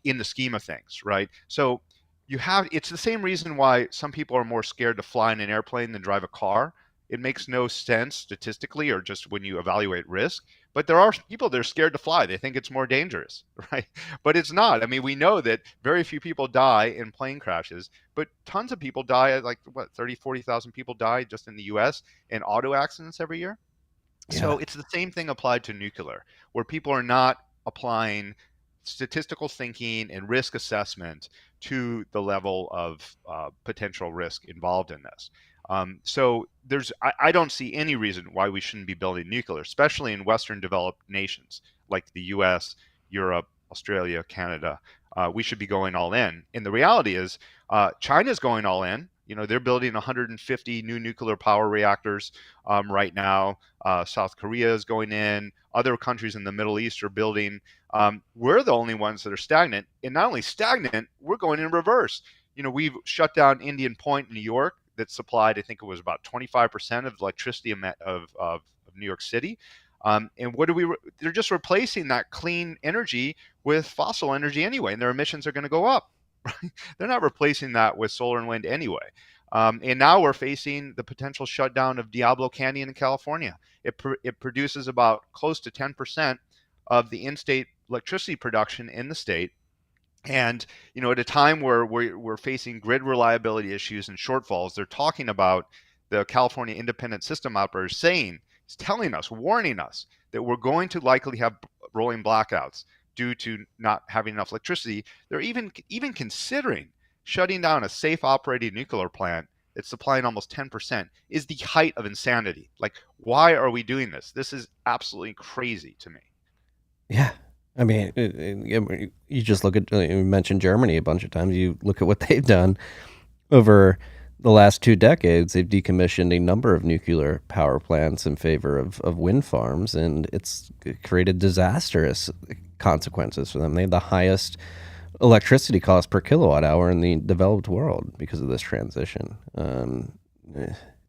in the scheme of things, right? So it's the same reason why some people are more scared to fly in an airplane than drive a car. It makes no sense statistically or just when you evaluate risk. But there are people that are scared to fly. They think it's more dangerous, right? But it's not. I mean, we know that very few people die in plane crashes, but tons of people die, like what, 30, 40,000 people die just in the US in auto accidents every year. Yeah. So it's the same thing applied to nuclear, where people are not applying statistical thinking and risk assessment to the level of potential risk involved in this. So I don't see any reason why we shouldn't be building nuclear, especially in Western developed nations like the US, Europe, Australia, Canada. We should be going all in. And the reality is, China's going all in. You know, they're building 150 new nuclear power reactors right now. South Korea is going in. Other countries in the Middle East are building. We're the only ones that are stagnant. And not only stagnant, we're going in reverse. You know, we've shut down Indian Point in New York that supplied, I think it was about 25% of the electricity of New York City. And what they're just replacing that clean energy with fossil energy anyway, and their emissions are going to go up. They're not replacing that with solar and wind anyway. And now we're facing the potential shutdown of Diablo Canyon in California. It produces about close to 10% of the in-state electricity production in the state. And you know, at a time where we're facing grid reliability issues and shortfalls, they're talking about the California Independent System Operators telling us, warning us that we're going to likely have rolling blackouts due to not having enough electricity. They're even considering shutting down a safe operating nuclear plant that's supplying almost 10% is the height of insanity. Like, why are we doing this? This is absolutely crazy to me. Yeah. I mean, you just look at, you mentioned Germany a bunch of times. You look at what they've done over the last 2 decades. They've decommissioned a number of nuclear power plants in favor of wind farms, and it's created disastrous consequences for them. They have the highest electricity cost per kilowatt hour in the developed world because of this transition.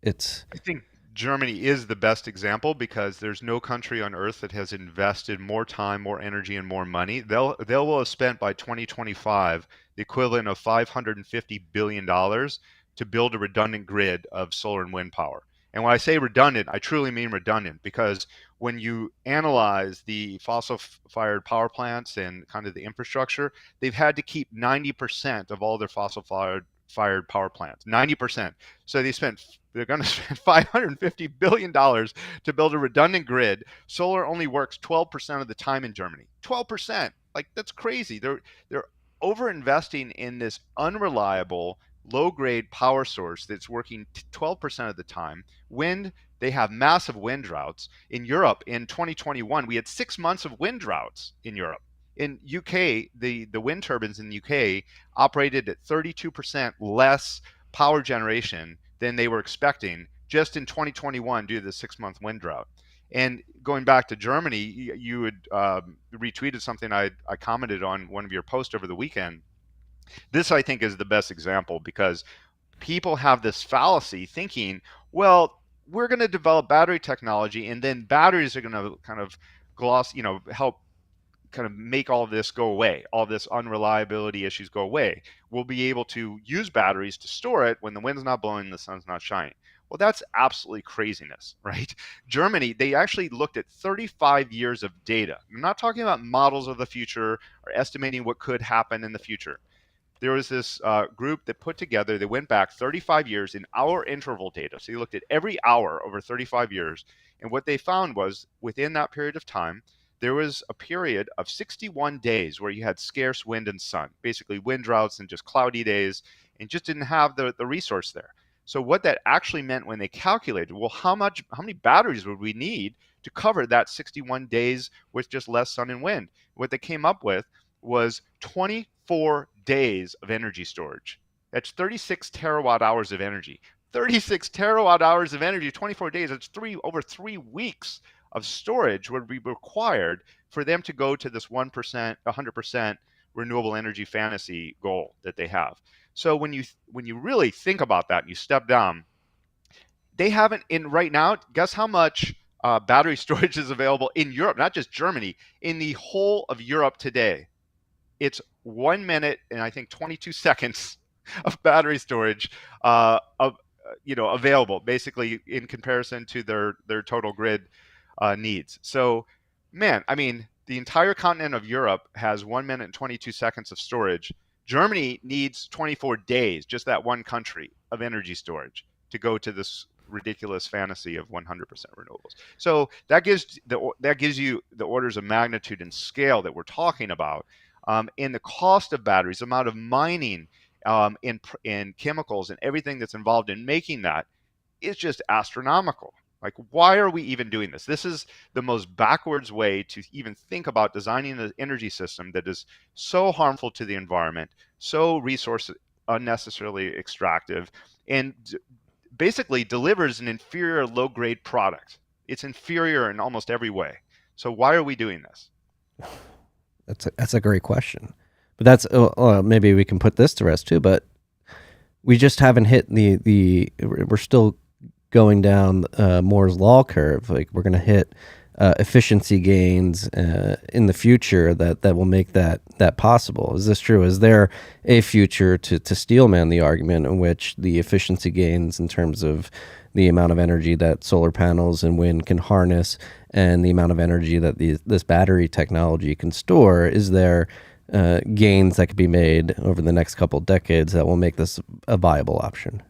It's I think Germany is the best example because there's no country on earth that has invested more time, more energy, and more money. They will have spent by 2025 the equivalent of $550 billion to build a redundant grid of solar and wind power. And when I say redundant, I truly mean redundant, because when you analyze the fossil-fired power plants and kind of the infrastructure, they've had to keep 90% of all their fossil-fired power plants, 90%. So they're going to spend $550 billion to build a redundant grid. Solar only works 12% of the time in Germany. 12%. Like, that's crazy. They're over investing in this unreliable, low grade power source that's working 12% of the time. Wind, they have massive wind droughts. In Europe, in 2021, we had 6 months of wind droughts in Europe. In UK, the wind turbines in the UK operated at 32% less power generation than they were expecting just in 2021 due to the 6 month wind drought. And going back to Germany, you had retweeted something I commented on one of your posts over the weekend. This, I think, is the best example because people have this fallacy thinking, well, we're going to develop battery technology and then batteries are going to kind of help kind of make all of this go away, all this unreliability issues go away. We'll be able to use batteries to store it when the wind's not blowing, the sun's not shining. Well, that's absolutely craziness, right? Germany, they actually looked at 35 years of data. I'm not talking about models of the future or estimating what could happen in the future. There was this group that put together, they went back 35 years in hour interval data. So you looked at every hour over 35 years. And what they found was within that period of time, there was a period of 61 days where you had scarce wind and sun, basically wind droughts and just cloudy days, and just didn't have the resource there. So what that actually meant when they calculated, well, how many batteries would we need to cover that 61 days with just less sun and wind? What they came up with was 24 days of energy storage. That's 36 terawatt hours of energy. 36 terawatt hours of energy, 24 days. That's over 3 weeks of storage would be required for them to go to this 1%, 100% renewable energy fantasy goal that they have. So when you really think about that and you step down, they haven't in right now. Guess how much battery storage is available in Europe, not just Germany, in the whole of Europe today. It's 1 minute and I think 22 seconds of battery storage available, basically in comparison to their total grid needs. So, man, I mean, the entire continent of Europe has 1 minute and 22 seconds of storage. Germany needs 24 days, just that one country, of energy storage to go to this ridiculous fantasy of 100% renewables. So that gives you the orders of magnitude and scale that we're talking about. And the cost of batteries, the amount of mining in chemicals and everything that's involved in making that is just astronomical. Like, why are we even doing this? This is the most backwards way to even think about designing an energy system that is so harmful to the environment, so resource unnecessarily extractive, and basically delivers an inferior low-grade product. It's inferior in almost every way. So why are we doing this? That's a great question. But that's maybe we can put this to rest too. But we just haven't hit the we're still going down Moore's law curve. Like, we're going to hit efficiency gains in the future that will make that possible. Is this true? Is there a future to steelman the argument in which the efficiency gains in terms of the amount of energy that solar panels and wind can harness and the amount of energy that this battery technology can store, is there gains that could be made over the next couple decades that will make this a viable option?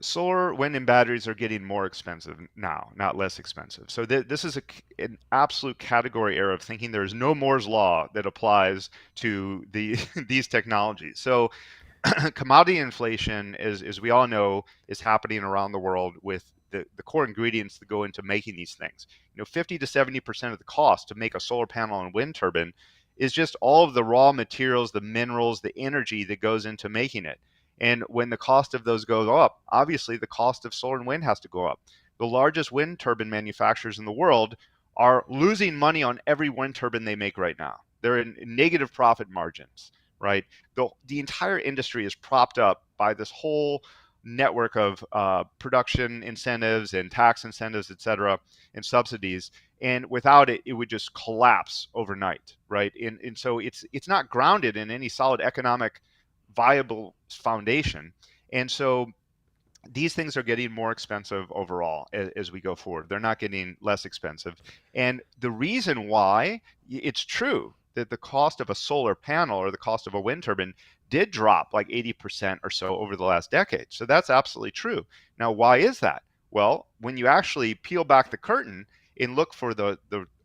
Solar, wind, and batteries are getting more expensive now, not less expensive. So this is an absolute category error of thinking there is no Moore's law that applies to these technologies. So commodity inflation, as we all know, is happening around the world with the core ingredients that go into making these things. 50 to 70% of the cost to make a solar panel and wind turbine is just all of the raw materials, the minerals, the energy that goes into making it. And when the cost of those goes up, obviously the cost of solar and wind has to go up. The largest wind turbine manufacturers in the world are losing money on every wind turbine they make right now. They're in negative profit margins, right? The entire industry is propped up by this whole network of production incentives and tax incentives, et cetera, and subsidies. And without it, it would just collapse overnight, right? And so it's not grounded in any solid economic viable foundation. And so these things are getting more expensive overall as we go forward. They're not getting less expensive. And the reason why, it's true that the cost of a solar panel or the cost of a wind turbine did drop like 80% or so over the last decade. So that's absolutely true. Now, why is that? Well, when you actually peel back the curtain and look for the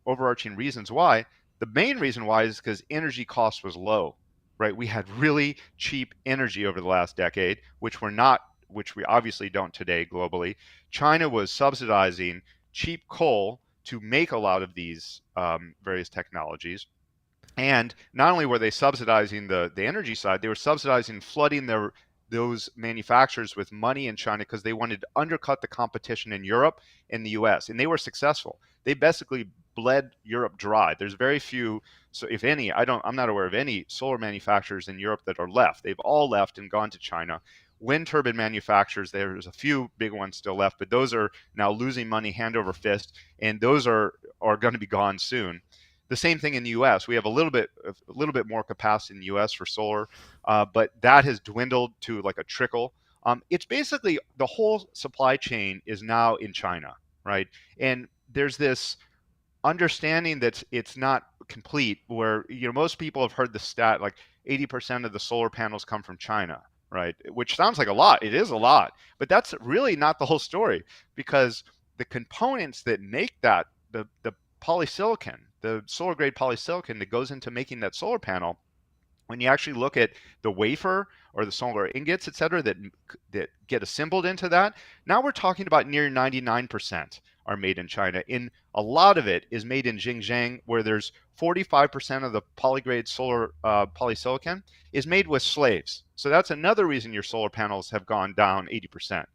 overarching reasons why, the main reason why is because energy cost was low. right? We had really cheap energy over the last decade, which we obviously don't today globally. China was subsidizing cheap coal to make a lot of these various technologies. And not only were they subsidizing the energy side, they were subsidizing flooding those manufacturers with money in China because they wanted to undercut the competition in Europe and the US. And they were successful. They basically bled Europe dry. There's very few, so if any, I'm not aware of any solar manufacturers in Europe that are left. They've all left and gone to China. Wind turbine manufacturers, there's a few big ones still left, but those are now losing money hand over fist, and those are going to be gone soon. The same thing in the U.S. We have a little bit more capacity in the U.S. for solar, but that has dwindled to like a trickle. It's basically the whole supply chain is now in China, right? And there's this understanding that it's not complete. Where most people have heard the stat like 80% of the solar panels come from China, right? Which sounds like a lot. It is a lot, but that's really not the whole story, because the components that make that the polysilicon, the solar grade polysilicon that goes into making that solar panel, when you actually look at the wafer or the solar ingots, et cetera, that get assembled into that, now we're talking about near 99% are made in China. And a lot of it is made in Xinjiang, where there's 45% of the polygrade solar polysilicon is made with slaves. So that's another reason your solar panels have gone down 80%.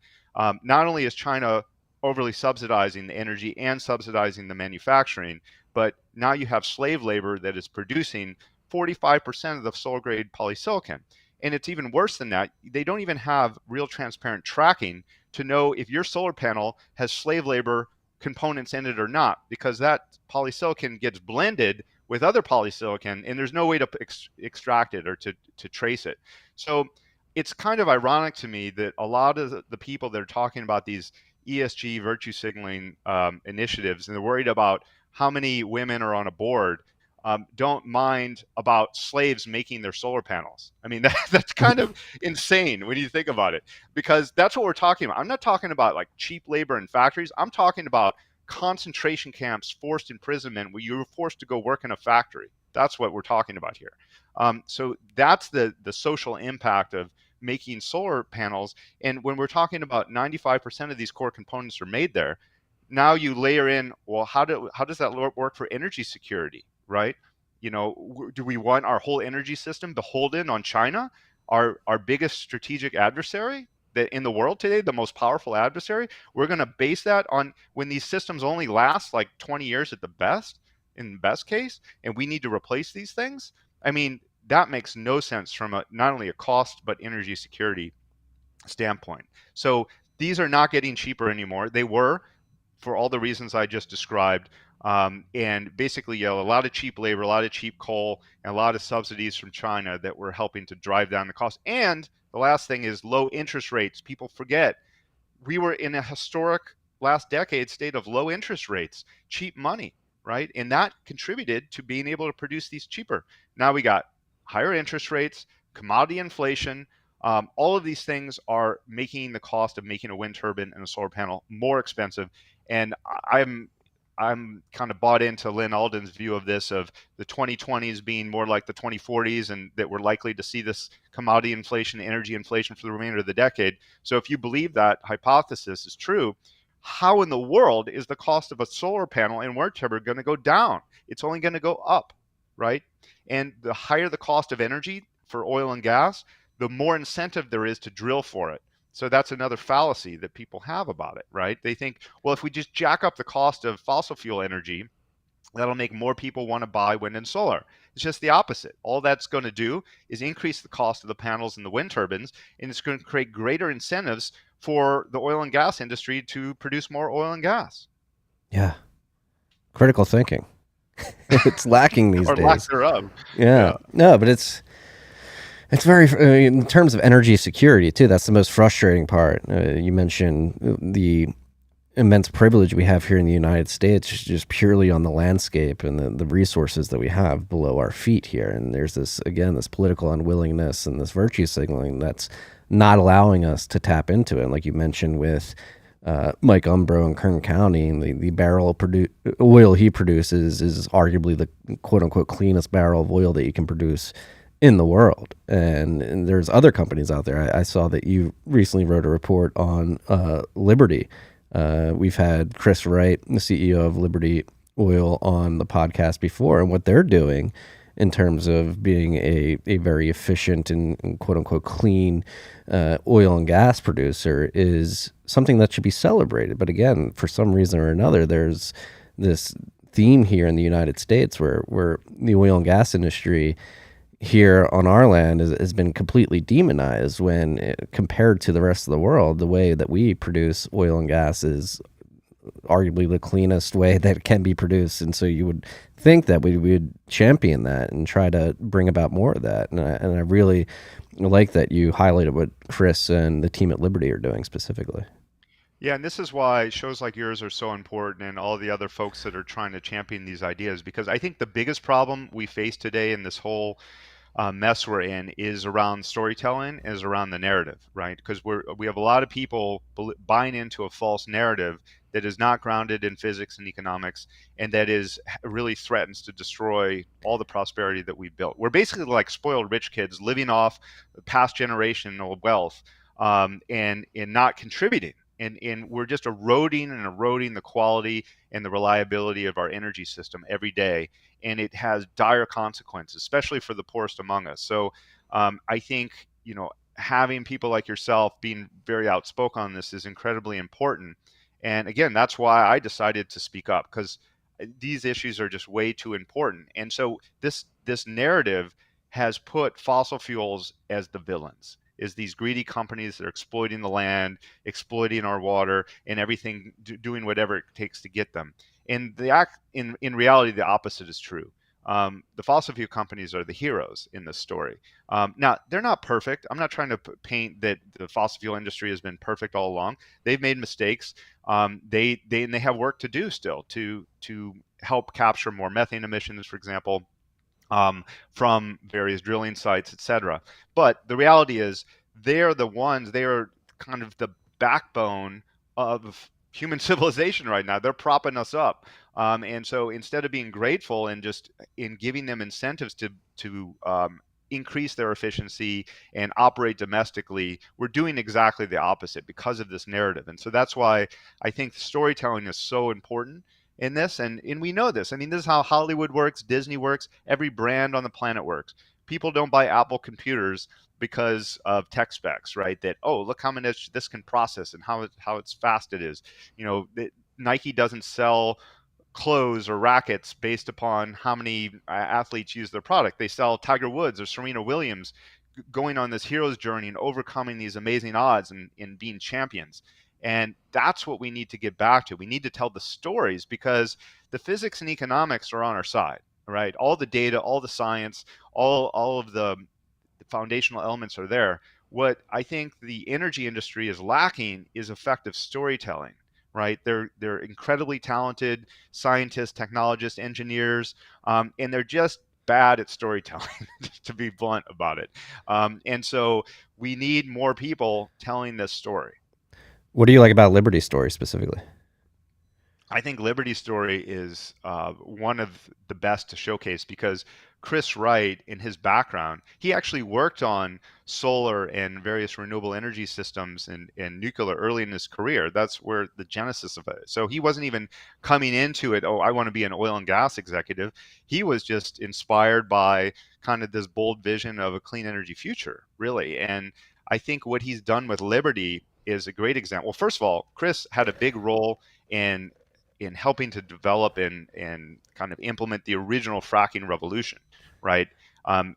Not only is China overly subsidizing the energy and subsidizing the manufacturing, but now you have slave labor that is producing 45% of the solar grade polysilicon. And it's even worse than that. They don't even have real transparent tracking to know if your solar panel has slave labor components in it or not, because that polysilicon gets blended with other polysilicon and there's no way to extract it or to trace it. So it's kind of ironic to me that a lot of the people that are talking about these ESG virtue signaling initiatives, and they're worried about how many women are on a board, don't mind about slaves making their solar panels. I mean, that's kind of insane when you think about it, because that's what we're talking about. I'm not talking about like cheap labor in factories. I'm talking about concentration camps, forced imprisonment, where you're forced to go work in a factory. That's what we're talking about here. So that's the social impact of making solar panels. And when we're talking about 95% of these core components are made there, now you layer in, well, how does that work for energy security, right? Do we want our whole energy system beholden on China, our biggest strategic adversary that in the world today, the most powerful adversary? We're going to base that on when these systems only last like 20 years at the best, in the best case, and we need to replace these things. I mean, that makes no sense from not only a cost but energy security standpoint. So these are not getting cheaper anymore. They were, for all the reasons I just described. And basically, a lot of cheap labor, a lot of cheap coal, and a lot of subsidies from China that were helping to drive down the cost. And the last thing is low interest rates. People forget we were in a historic last decade state of low interest rates, cheap money, right? And that contributed to being able to produce these cheaper. Now we got higher interest rates, commodity inflation. All of these things are making the cost of making a wind turbine and a solar panel more expensive. And I'm kind of bought into Lynn Alden's view of this, of the 2020s being more like the 2040s, and that we're likely to see this commodity inflation, energy inflation for the remainder of the decade. So if you believe that hypothesis is true, how in the world is the cost of a solar panel and wind turbine going to go down? It's only going to go up, right? And the higher the cost of energy for oil and gas, the more incentive there is to drill for it. So that's another fallacy that people have about it, right? They think, well, if we just jack up the cost of fossil fuel energy, that'll make more people want to buy wind and solar. It's just the opposite. All that's going to do is increase the cost of the panels and the wind turbines, and it's going to create greater incentives for the oil and gas industry to produce more oil and gas. Yeah. Critical thinking. It's lacking these or days. lack thereof. Yeah. No, but it's very, in terms of energy security too, that's the most frustrating part. You mentioned the immense privilege we have here in the United States, just purely on the landscape and the resources that we have below our feet here. And there's this political unwillingness and this virtue signaling that's not allowing us to tap into it. And like you mentioned with Mike Umbro in Kern County, the barrel oil he produces is arguably the quote unquote cleanest barrel of oil that you can produce in the world. And there's other companies out there. I saw that you recently wrote a report on Liberty. We've had Chris Wright, the CEO of Liberty Oil, on the podcast before, and what they're doing in terms of being a very efficient and quote unquote clean oil and gas producer is something that should be celebrated. But again, for some reason or another, there's this theme here in the United States where the oil and gas industry here on our land has been completely demonized when compared to the rest of the world. The way that we produce oil and gas is arguably the cleanest way that it can be produced, and so you would think that we would champion that and try to bring about more of that. And I really like that you highlighted what Chris and the team at Liberty are doing specifically. Yeah, and this is why shows like yours are so important and all the other folks that are trying to champion these ideas, because I think the biggest problem we face today in this whole mess we're in is around storytelling, is around the narrative, right? Because we have a lot of people buying into a false narrative that is not grounded in physics and economics, and that is really threatens to destroy all the prosperity that we've built. We're basically like spoiled rich kids living off past generational wealth, and not contributing. And we're just eroding and eroding the quality and the reliability of our energy system every day, and it has dire consequences, especially for the poorest among us. So I think having people like yourself being very outspoken on this is incredibly important. And again, that's why I decided to speak up, because these issues are just way too important. And so this narrative has put fossil fuels as the villains, is these greedy companies that are exploiting the land, exploiting our water, and everything, doing whatever it takes to get them. And in reality, the opposite is true. The fossil fuel companies are the heroes in this story. Now, they're not perfect. I'm not trying to paint that the fossil fuel industry has been perfect all along. They've made mistakes. They have work to do still to help capture more methane emissions, for example, from various drilling sites, etc. But the reality is, they are the ones. They are kind of the backbone of human civilization right now. They're propping us up, and so instead of being grateful and just in giving them incentives to increase their efficiency and operate domestically, we're doing exactly the opposite because of this narrative. And so that's why I think storytelling is so important in this. And we know this. I mean, this is how Hollywood works, Disney works, every brand on the planet works. People don't buy Apple computers because of tech specs, right? That, oh, look how much this can process and how it's fast it is. Nike doesn't sell clothes or rackets based upon how many athletes use their product. They sell Tiger Woods or Serena Williams going on this hero's journey and overcoming these amazing odds and being champions. And that's what we need to get back to. We need to tell the stories, because the physics and economics are on our side, right? All the data, all the science, all of the foundational elements are there. What I think the energy industry is lacking is effective storytelling, right? They're incredibly talented scientists, technologists, engineers, and they're just bad at storytelling, to be blunt about it. And so we need more people telling this story. What do you like about Liberty Story specifically? I think Liberty Story is one of the best to showcase, because Chris Wright, in his background, he actually worked on solar and various renewable energy systems and nuclear early in his career. That's where the genesis of it. So he wasn't even coming into it, oh, I want to be an oil and gas executive. He was just inspired by kind of this bold vision of a clean energy future, really. And I think what he's done with Liberty is a great example. Well, first of all, Chris had a big role in helping to develop and kind of implement the original fracking revolution, right?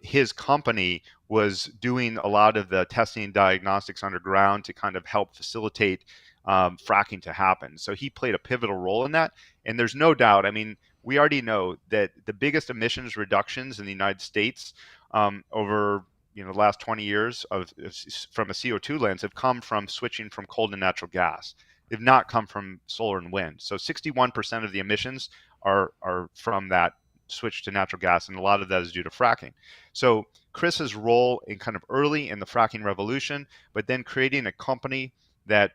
His company was doing a lot of the testing and diagnostics underground to kind of help facilitate fracking to happen. So he played a pivotal role in that. And there's no doubt, I mean, we already know that the biggest emissions reductions in the United States over the last 20 years from a CO2 lens have come from switching from coal to natural gas. They've not come from solar and wind. So 61% of the emissions are from that switch to natural gas, and a lot of that is due to fracking. So Chris's role in kind of early in the fracking revolution, but then creating a company that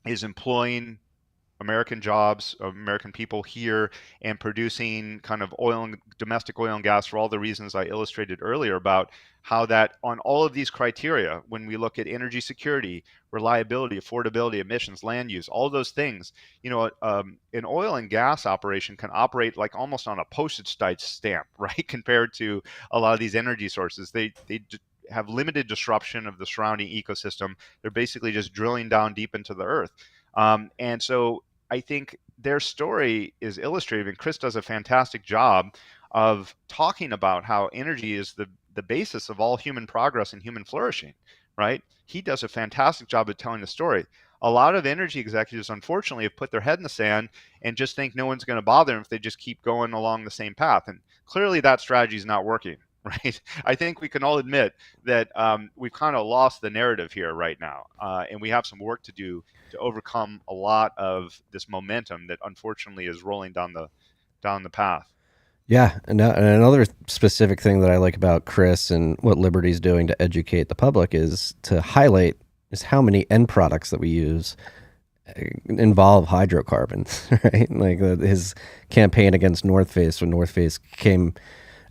is employing American jobs, American people here, and producing kind of domestic oil and gas for all the reasons I illustrated earlier about how that on all of these criteria, when we look at energy security, reliability, affordability, emissions, land use, all of those things, an oil and gas operation can operate like almost on a postage stamp, right? Compared to a lot of these energy sources, they have limited disruption of the surrounding ecosystem. They're basically just drilling down deep into the earth. And so I think their story is illustrative, and Chris does a fantastic job of talking about how energy is the basis of all human progress and human flourishing, right? He does a fantastic job of telling the story. A lot of energy executives, unfortunately, have put their head in the sand and just think no one's going to bother them if they just keep going along the same path. And clearly, that strategy is not working, right? I think we can all admit that we've kind of lost the narrative here right now, and we have some work to do to overcome a lot of this momentum that unfortunately is rolling down the path. Yeah, and another specific thing that I like about Chris and what Liberty's doing to educate the public is to highlight is how many end products that we use involve hydrocarbons, right? Like his campaign against North Face, when North Face came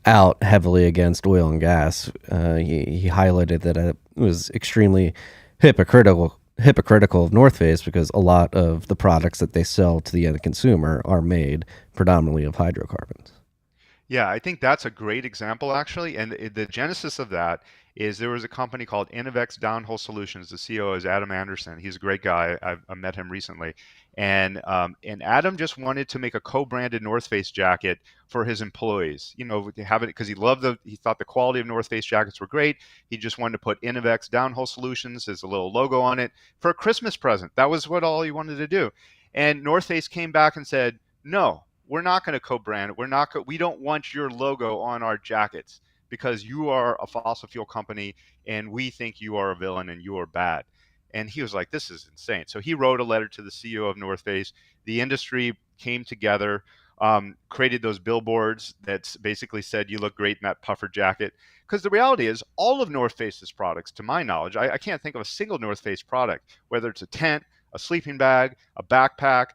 out heavily against oil and gas, he highlighted that it was extremely hypocritical of North Face because a lot of the products that they sell to the end consumer are made predominantly of hydrocarbons. Yeah, I think that's a great example actually. And the genesis of that is there was a company called Innovex Downhole Solutions. The CEO is Adam Anderson. He's a great guy. I met him recently, and Adam just wanted to make a co-branded North Face jacket for his employees. To have it because he thought the quality of North Face jackets were great. He just wanted to put Innovex Downhole Solutions as a little logo on it for a Christmas present. That was what all he wanted to do. And North Face came back and said, no, we're not going to co-brand it. We don't want your logo on our jackets because you are a fossil fuel company and we think you are a villain and you are bad. And he was like, this is insane. So he wrote a letter to the CEO of North Face. The industry came together, created those billboards that basically said, you look great in that puffer jacket. Because the reality is, all of North Face's products, to my knowledge, I can't think of a single North Face product, whether it's a tent, a sleeping bag, a backpack,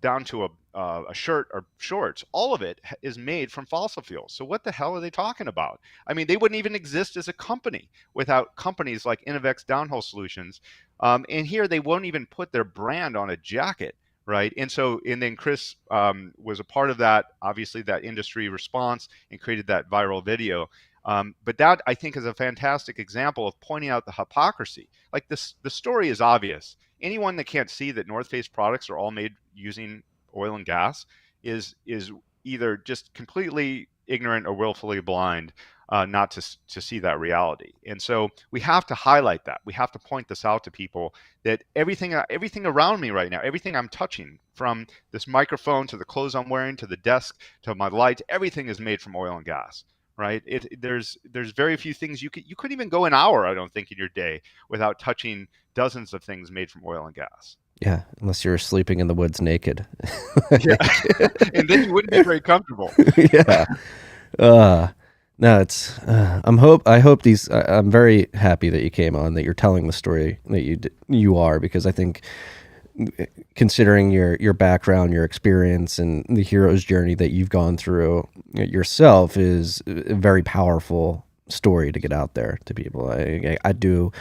down to a shirt or shorts, all of it is made from fossil fuels. So what the hell are they talking about? I mean, they wouldn't even exist as a company without companies like Innovex Downhole Solutions. And here they won't even put their brand on a jacket, right? And then Chris was a part of that, obviously that industry response and created that viral video. But that I think is a fantastic example of pointing out the hypocrisy. Like the story is obvious. Anyone that can't see that North Face products are all made using oil and gas is either just completely ignorant or willfully blind, not to see that reality. And so we have to highlight that. We have to point this out to people that everything around me right now, everything I'm touching, from this microphone to the clothes I'm wearing to the desk to my lights, everything is made from oil and gas. Right? There's very few things you couldn't even go an hour, I don't think, in your day without touching dozens of things made from oil and gas. Yeah, unless you're sleeping in the woods naked. Yeah, and then you wouldn't be very comfortable. Yeah. Uh, no, it's. I hope these. I'm very happy that you came on. That you're telling the story that you are, because I think, considering your background, your experience, and the hero's journey that you've gone through yourself, is a very powerful story to get out there to people. I do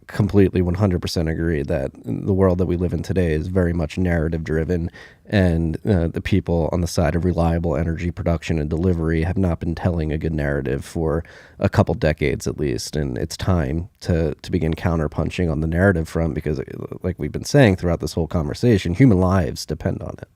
completely 100% agree that the world that we live in today is very much narrative driven, and the people on the side of reliable energy production and delivery have not been telling a good narrative for a couple decades at least, and it's time to begin counterpunching on the narrative front, because like we've been saying throughout this whole conversation, human lives depend on it.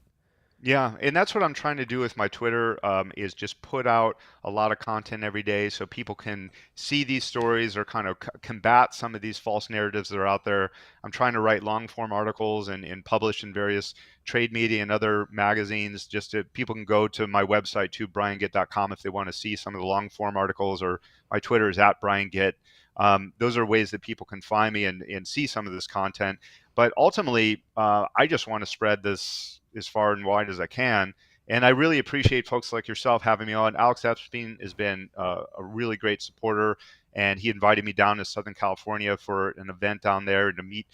Yeah, and that's what I'm trying to do with my Twitter, is just put out a lot of content every day so people can see these stories or kind of combat some of these false narratives that are out there. I'm trying to write long form articles and publish in various trade media and other magazines. Just to people can go to my website too, briangitt.com, if they want to see some of the long form articles, or my Twitter is at Brian Gitt. Those are ways that people can find me and see some of this content. But ultimately, I just want to spread this as far and wide as I can. And I really appreciate folks like yourself having me on. Alex Epstein has been a really great supporter, and he invited me down to Southern California for an event down there to meet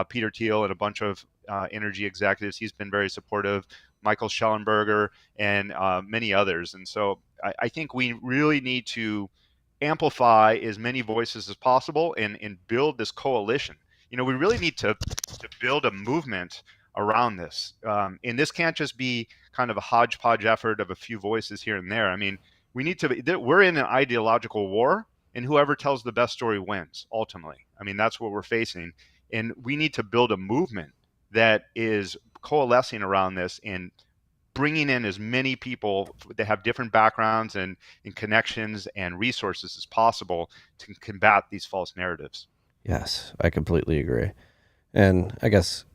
Peter Thiel and a bunch of energy executives. He's been very supportive. Michael Schellenberger and many others. And so I think we really need to amplify as many voices as possible and build this coalition. We really need to build a movement around this. And this can't just be kind of a hodgepodge effort of a few voices here and there. I mean, we're in an ideological war, and whoever tells the best story wins ultimately. I mean, that's what we're facing. And we need to build a movement that is coalescing around this and bringing in as many people that have different backgrounds and connections and resources as possible to combat these false narratives. Yes, I completely agree. And I guess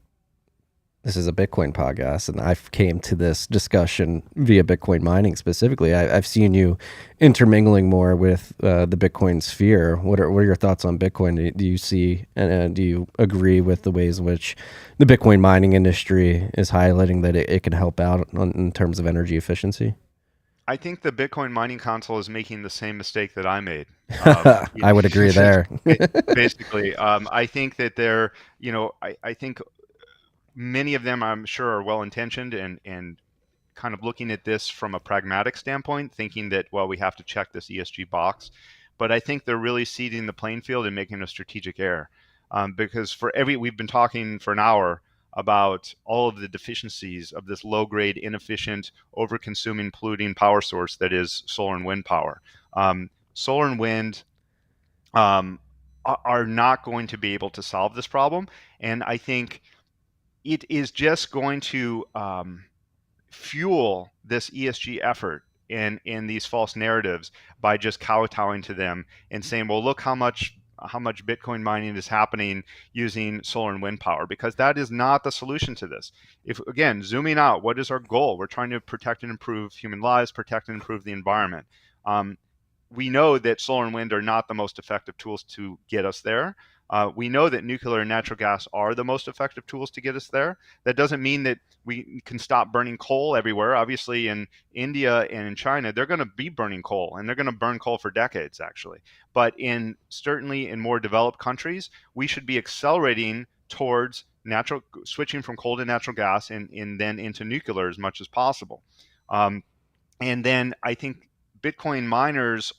this is a Bitcoin podcast, and I came to this discussion via Bitcoin mining specifically. I've seen you intermingling more with the Bitcoin sphere. What are your thoughts on Bitcoin? Do you see and do you agree with the ways in which the Bitcoin mining industry is highlighting that it can help out in terms of energy efficiency? I think the Bitcoin mining council is making the same mistake that I made. I would agree there. Basically, I think that I think many of them, I'm sure, are well-intentioned and kind of looking at this from a pragmatic standpoint, thinking that, well, we have to check this ESG box. But I think they're really seeding the playing field and making a strategic error. Because we've been talking for an hour about all of the deficiencies of this low-grade, inefficient, over-consuming, polluting power source that is solar and wind power. Solar and wind are not going to be able to solve this problem. And I think it is just going to fuel this ESG effort in these false narratives by just kowtowing to them and saying, well, look how much Bitcoin mining is happening using solar and wind power, because that is not the solution to this. If, again, zooming out, what is our goal? We're trying to protect and improve human lives, protect and improve the environment. We know that solar and wind are not the most effective tools to get us there. We know that nuclear and natural gas are the most effective tools to get us there. That doesn't mean that we can stop burning coal everywhere. Obviously, in India and in China, they're going to be burning coal, and they're going to burn coal for decades, actually. But certainly in more developed countries, we should be accelerating towards switching from coal to natural gas and then into nuclear as much as possible. And then I think Bitcoin miners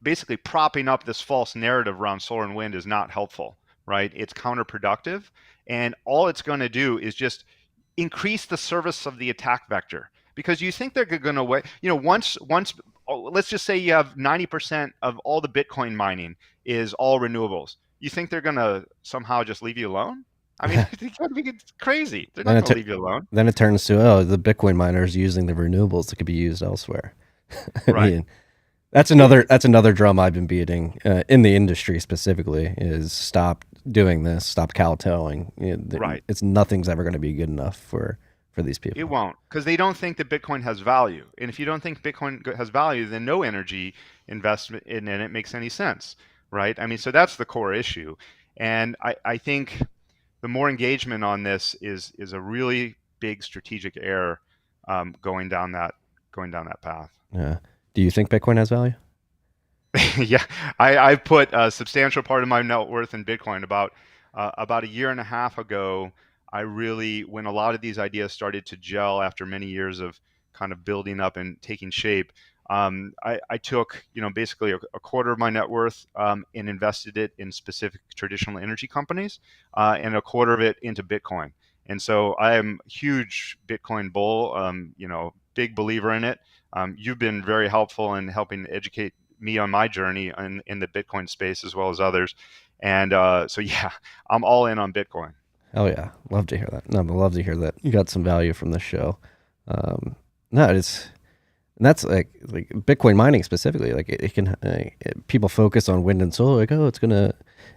basically propping up this false narrative around solar and wind is not helpful, right? It's counterproductive. And all it's going to do is just increase the service of the attack vector, because you think they're going to wait. Once, let's just say you have 90% of all the Bitcoin mining is all renewables. You think they're going to somehow just leave you alone? I mean, it's crazy. They're not going to leave you alone. Then it turns to, the Bitcoin miners using the renewables that could be used elsewhere. Right. mean, that's another drum I've been beating in the industry specifically, is stop doing this, stop kowtowing. Right. Nothing's ever going to be good enough for these people. It won't, because they don't think that Bitcoin has value. And if you don't think Bitcoin has value, then no energy investment in it makes any sense, right? I mean, so that's the core issue. And I think the more engagement on this is a really big strategic error going down that path. Yeah. Do you think Bitcoin has value? Yeah, I've put a substantial part of my net worth in Bitcoin. About a year and a half ago, when a lot of these ideas started to gel after many years of kind of building up and taking shape, I took basically a quarter of my net worth and invested it in specific traditional energy companies, and a quarter of it into Bitcoin. And so I am a huge Bitcoin bull, big believer in it. You've been very helpful in helping educate me on my journey in the Bitcoin space as well as others. And so, yeah, I'm all in on Bitcoin. Oh yeah. Love to hear that. No, I'd love to hear that you got some value from this show. That's like Bitcoin mining specifically. Like it can, people focus on wind and solar, like, oh, it's going to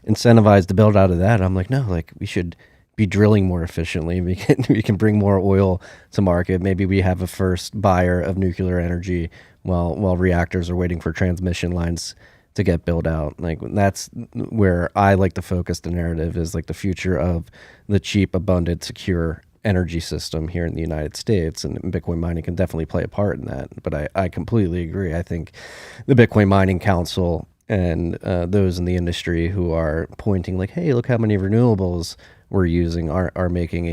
incentivize the build out of that. I'm like, no, like we should be drilling more efficiently. We can bring more oil to market. Maybe we have a first buyer of nuclear energy while reactors are waiting for transmission lines to get built out. Like that's where I like to focus the narrative, is like the future of the cheap, abundant, secure energy system here in the United States, and Bitcoin mining can definitely play a part in that. But I completely agree. I think the Bitcoin Mining Council and those in the industry who are pointing like, hey, look how many renewables we're using are making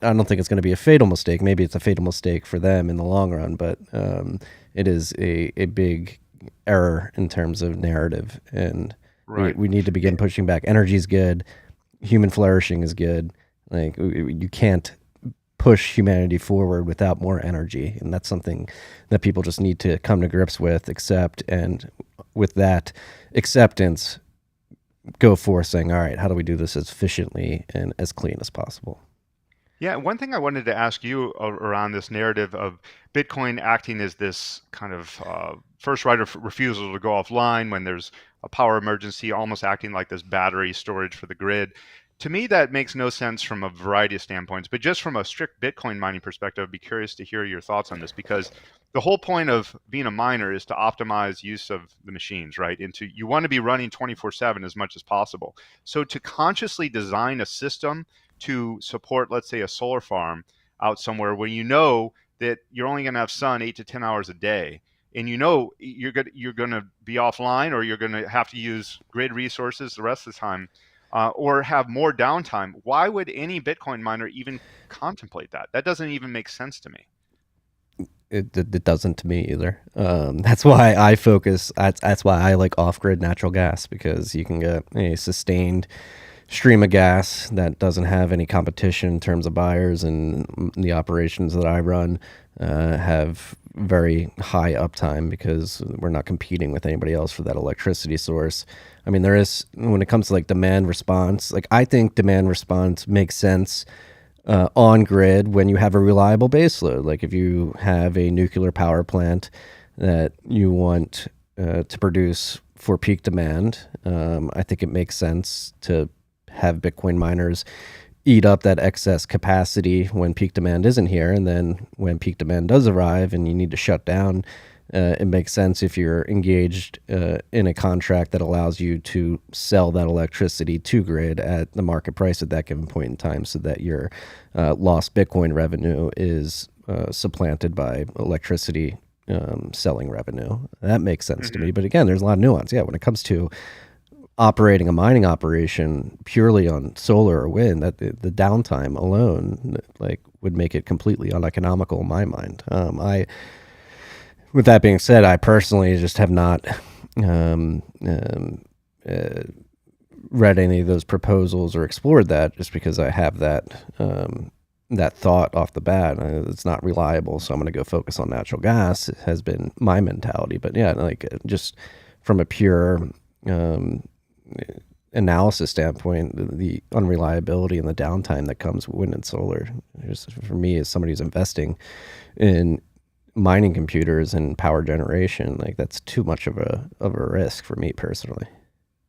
I don't think it's going to be a fatal mistake. Maybe it's a fatal mistake for them in the long run, but it is a big error in terms of narrative. And Right. we need to begin pushing back. Energy is good. Human flourishing is good. Like you can't push humanity forward without more energy. And that's something that people just need to come to grips with, accept. And with that acceptance, go forth saying, all right, how do we do this as efficiently and as clean as possible? Yeah, one thing I wanted to ask you around this narrative of Bitcoin acting as this kind of first right of refusal to go offline when there's a power emergency, almost acting like this battery storage for the grid. To me, that makes no sense from a variety of standpoints, but just from a strict Bitcoin mining perspective, I'd be curious to hear your thoughts on this because the whole point of being a miner is to optimize use of the machines, right? And you want to be running 24/7 as much as possible. So to consciously design a system to support, let's say, a solar farm out somewhere where you know that you're only going to have sun 8 to 10 hours a day, and you know you're going to be offline, or you're going to have to use grid resources the rest of the time, or have more downtime. Why would any Bitcoin miner even contemplate that? That doesn't even make sense to me. It doesn't to me either. That's why I focus. That's why I like off-grid natural gas, because you can get a sustained stream of gas that doesn't have any competition in terms of buyers, and the operations that I run have very high uptime because we're not competing with anybody else for that electricity source. I mean, there is, when it comes to like demand response, like I think demand response makes sense on grid when you have a reliable baseload. Like if you have a nuclear power plant that you want to produce for peak demand, I think it makes sense to have Bitcoin miners eat up that excess capacity when peak demand isn't here. And then when peak demand does arrive and you need to shut down, it makes sense if you're engaged in a contract that allows you to sell that electricity to grid at the market price at that given point in time, so that your lost Bitcoin revenue is supplanted by electricity selling revenue. That makes sense to me. But again, there's a lot of nuance. Yeah, when it comes to operating a mining operation purely on solar or wind, that the downtime alone like would make it completely uneconomical in my mind. With that being said, I personally just have not read any of those proposals or explored that, just because I have that that thought off the bat. It's not reliable, so I'm going to go focus on natural gas. It has been my mentality. But yeah, like just from a pure analysis standpoint, the unreliability and the downtime that comes with wind and solar, just for me as somebody who's investing in mining computers and power generation, like that's too much of a risk for me personally.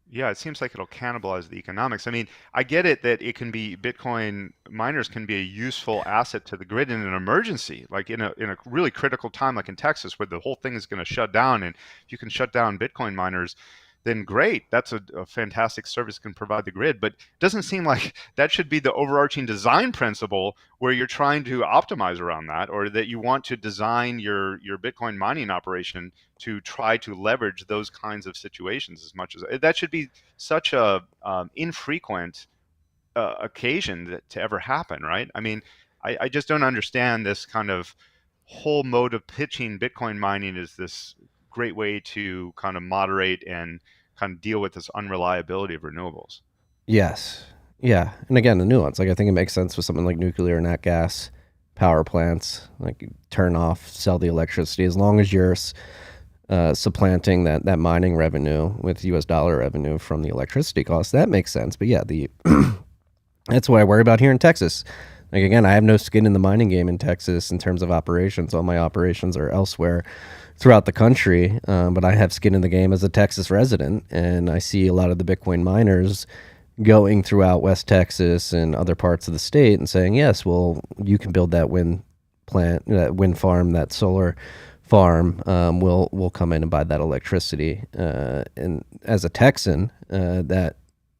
Yeah, it seems like it'll cannibalize the economics. I mean, I get it that it can be Bitcoin miners can be a useful asset to the grid in an emergency, like in a really critical time, like in Texas, where the whole thing is going to shut down. And if you can shut down Bitcoin miners, then great. That's a fantastic service can provide the grid. But it doesn't seem like that should be the overarching design principle where you're trying to optimize around that, or that you want to design your Bitcoin mining operation to try to leverage those kinds of situations as much as that should be such a infrequent occasion to ever happen, right? I mean, I just don't understand this kind of whole mode of pitching Bitcoin mining as this great way to kind of moderate and kind of deal with this unreliability of renewables. Yes. Yeah. And again, the nuance, like I think it makes sense with something like nuclear and nat gas power plants, like you turn off, sell the electricity, as long as you're supplanting that mining revenue with US dollar revenue from the electricity costs, that makes sense. But yeah, that's what I worry about here in Texas. Like again, I have no skin in the mining game in Texas in terms of operations. All my operations are elsewhere throughout the country, but I have skin in the game as a Texas resident, and I see a lot of the Bitcoin miners going throughout West Texas and other parts of the state and saying, yes, well, you can build that wind plant, that wind farm, that solar farm. We'll come in and buy that electricity. And as a Texan, that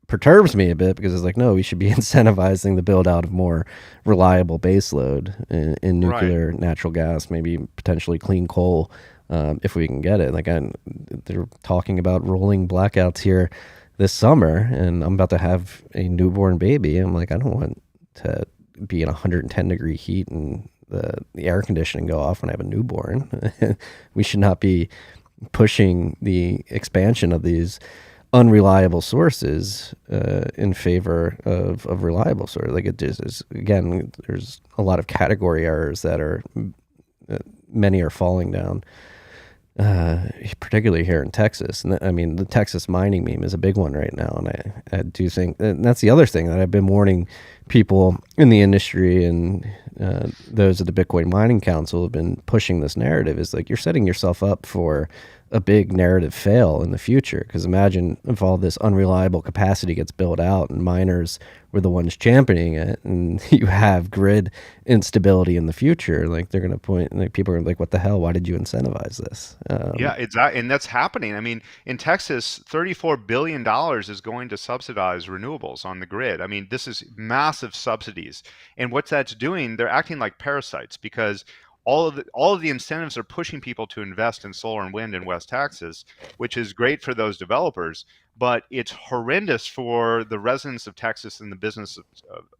perturbs me a bit because it's like, no, we should be incentivizing the build out of more reliable baseload in Right. nuclear, natural gas, maybe potentially clean coal, if we can get it. They're talking about rolling blackouts here this summer, and I'm about to have a newborn baby. I'm like, I don't want to be in 110-degree heat and the air conditioning go off when I have a newborn. We should not be pushing the expansion of these unreliable sources in favor of reliable sources. Like it just is, again, there's a lot of category errors that are many are falling down, particularly here in Texas. And I mean, the Texas mining meme is a big one right now. And I do think, and that's the other thing that I've been warning people in the industry and those at the Bitcoin Mining Council have been pushing this narrative is like, you're setting yourself up for a big narrative fail in the future. Because imagine if all this unreliable capacity gets built out and miners were the ones championing it, and you have grid instability in the future. Like they're going to point, like people are like, "What the hell? Why did you incentivize this?" Yeah, exactly. And that's happening. I mean, in Texas, $34 billion is going to subsidize renewables on the grid. I mean, this is massive subsidies. And what that's doing, they're acting like parasites because all of the incentives are pushing people to invest in solar and wind in West Texas, which is great for those developers, but it's horrendous for the residents of Texas and the business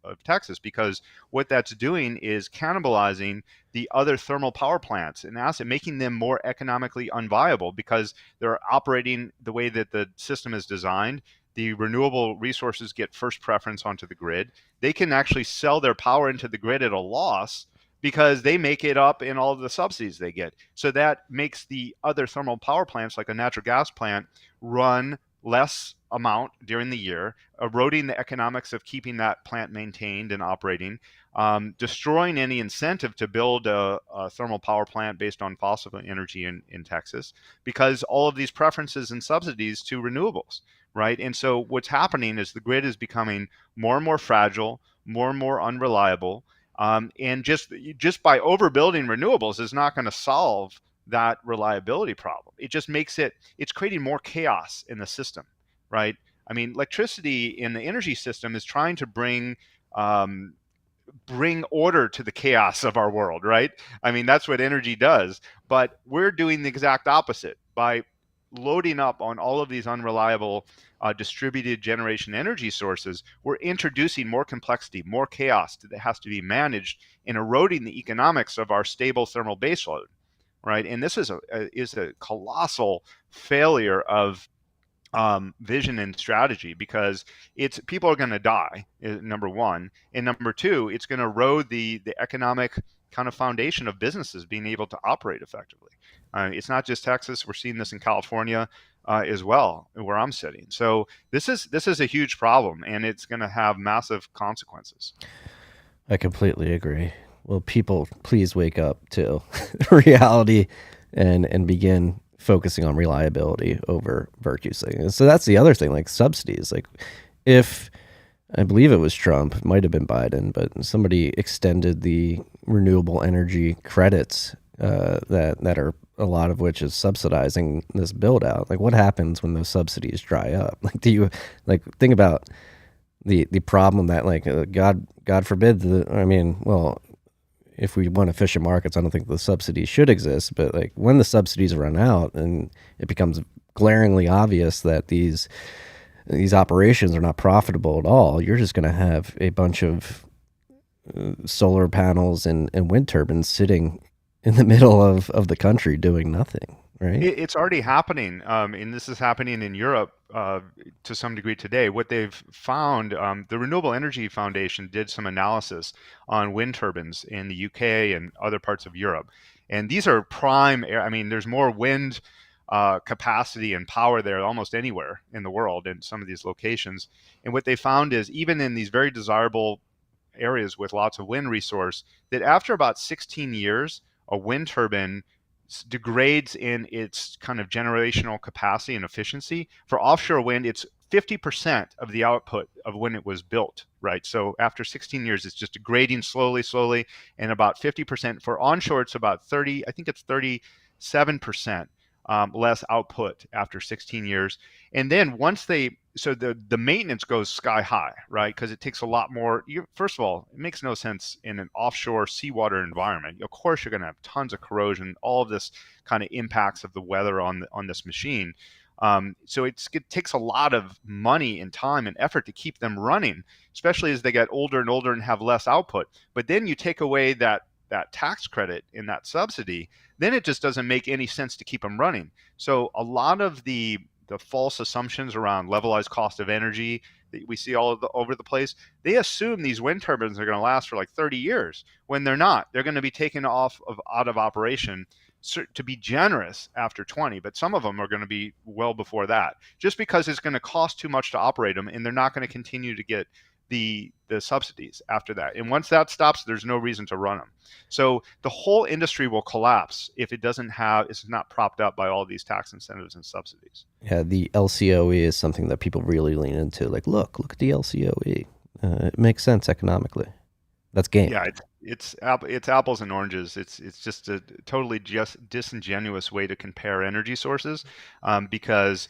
of Texas because what that's doing is cannibalizing the other thermal power plants and asset, making them more economically unviable because they're operating the way that the system is designed. The renewable resources get first preference onto the grid. They can actually sell their power into the grid at a loss because they make it up in all of the subsidies they get. So that makes the other thermal power plants, like a natural gas plant, run less amount during the year, eroding the economics of keeping that plant maintained and operating, destroying any incentive to build a thermal power plant based on fossil energy in Texas, because all of these preferences and subsidies to renewables, right? And so what's happening is the grid is becoming more and more fragile, more and more unreliable, and just by overbuilding renewables is not going to solve that reliability problem. It just makes it's creating more chaos in the system, right? I mean, electricity in the energy system is trying to um, bring order to the chaos of our world, right? I mean, that's what energy does. But we're doing the exact opposite by loading up on all of these unreliable distributed generation energy sources. We're introducing more complexity, more chaos that has to be managed, and eroding the economics of our stable thermal baseload, right? And this is a colossal failure of vision and strategy because it's people are going to die, number one, and number two, it's going to erode the economic kind of foundation of businesses being able to operate effectively. It's not just Texas; we're seeing this in California as well, where I'm sitting. So this is a huge problem, and it's going to have massive consequences. I completely agree. Well, people, please wake up to reality and begin focusing on reliability over virtue signaling. So that's the other thing, like subsidies. Like if I believe it was Trump, it might have been Biden, but somebody extended the renewable energy credits that are a lot of which is subsidizing this build out. Like what happens when those subsidies dry up? Like do you like think about the problem that like God forbid I mean, well, if we want efficient markets, I don't think the subsidies should exist. But like when the subsidies run out and it becomes glaringly obvious that these operations are not profitable at all, you're just going to have a bunch of solar panels and wind turbines sitting in the middle of the country doing nothing, right? It's already happening, and this is happening in Europe to some degree today. What they've found, the Renewable Energy Foundation did some analysis on wind turbines in the UK and other parts of Europe, and these are prime. I mean, there's more wind capacity and power there almost anywhere in the world in some of these locations. And what they found is even in these very desirable areas with lots of wind resource, that after about 16 years, a wind turbine degrades in its kind of generational capacity and efficiency. For offshore wind, it's 50% of the output of when it was built, right? So after 16 years, it's just degrading slowly, slowly, and about 50%. For onshore, it's about 30, I think it's 37% less output after 16 years. And then once they so the maintenance goes sky high, right? Because it takes a lot more. First of all, it makes no sense in an offshore seawater environment. Of course, you're going to have tons of corrosion, all of this kind of impacts of the weather on this machine. So it takes a lot of money and time and effort to keep them running, especially as they get older and older and have less output. But then you take away that tax credit in that subsidy, then it just doesn't make any sense to keep them running. So a lot of the false assumptions around levelized cost of energy that we see over the place, they assume these wind turbines are going to last for like 30 years when they're not. They're going to be taken out of operation, to be generous, after 20, but some of them are going to be well before that, just because it's going to cost too much to operate them, and they're not going to continue to get the subsidies after that. And once that stops, there's no reason to run them. So the whole industry will collapse if it's not propped up by all these tax incentives and subsidies. Yeah, the LCOE is something that people really lean into. Like, look at the LCOE. It makes sense economically. That's game. Yeah, it's apples and oranges. It's just a totally just disingenuous way to compare energy sources, because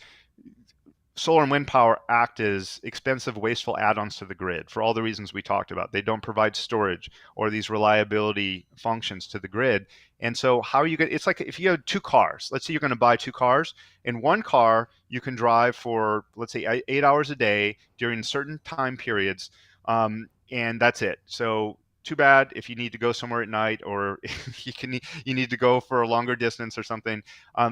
solar and wind power act as expensive, wasteful add-ons to the grid for all the reasons we talked about. They don't provide storage or these reliability functions to the grid. And so how are you going to, it's like if you have two cars, let's say you're going to buy two cars. In one car, you can drive for, let's say, 8 hours a day during certain time periods. And that's it. So too bad if you need to go somewhere at night, or you need to go for a longer distance or something.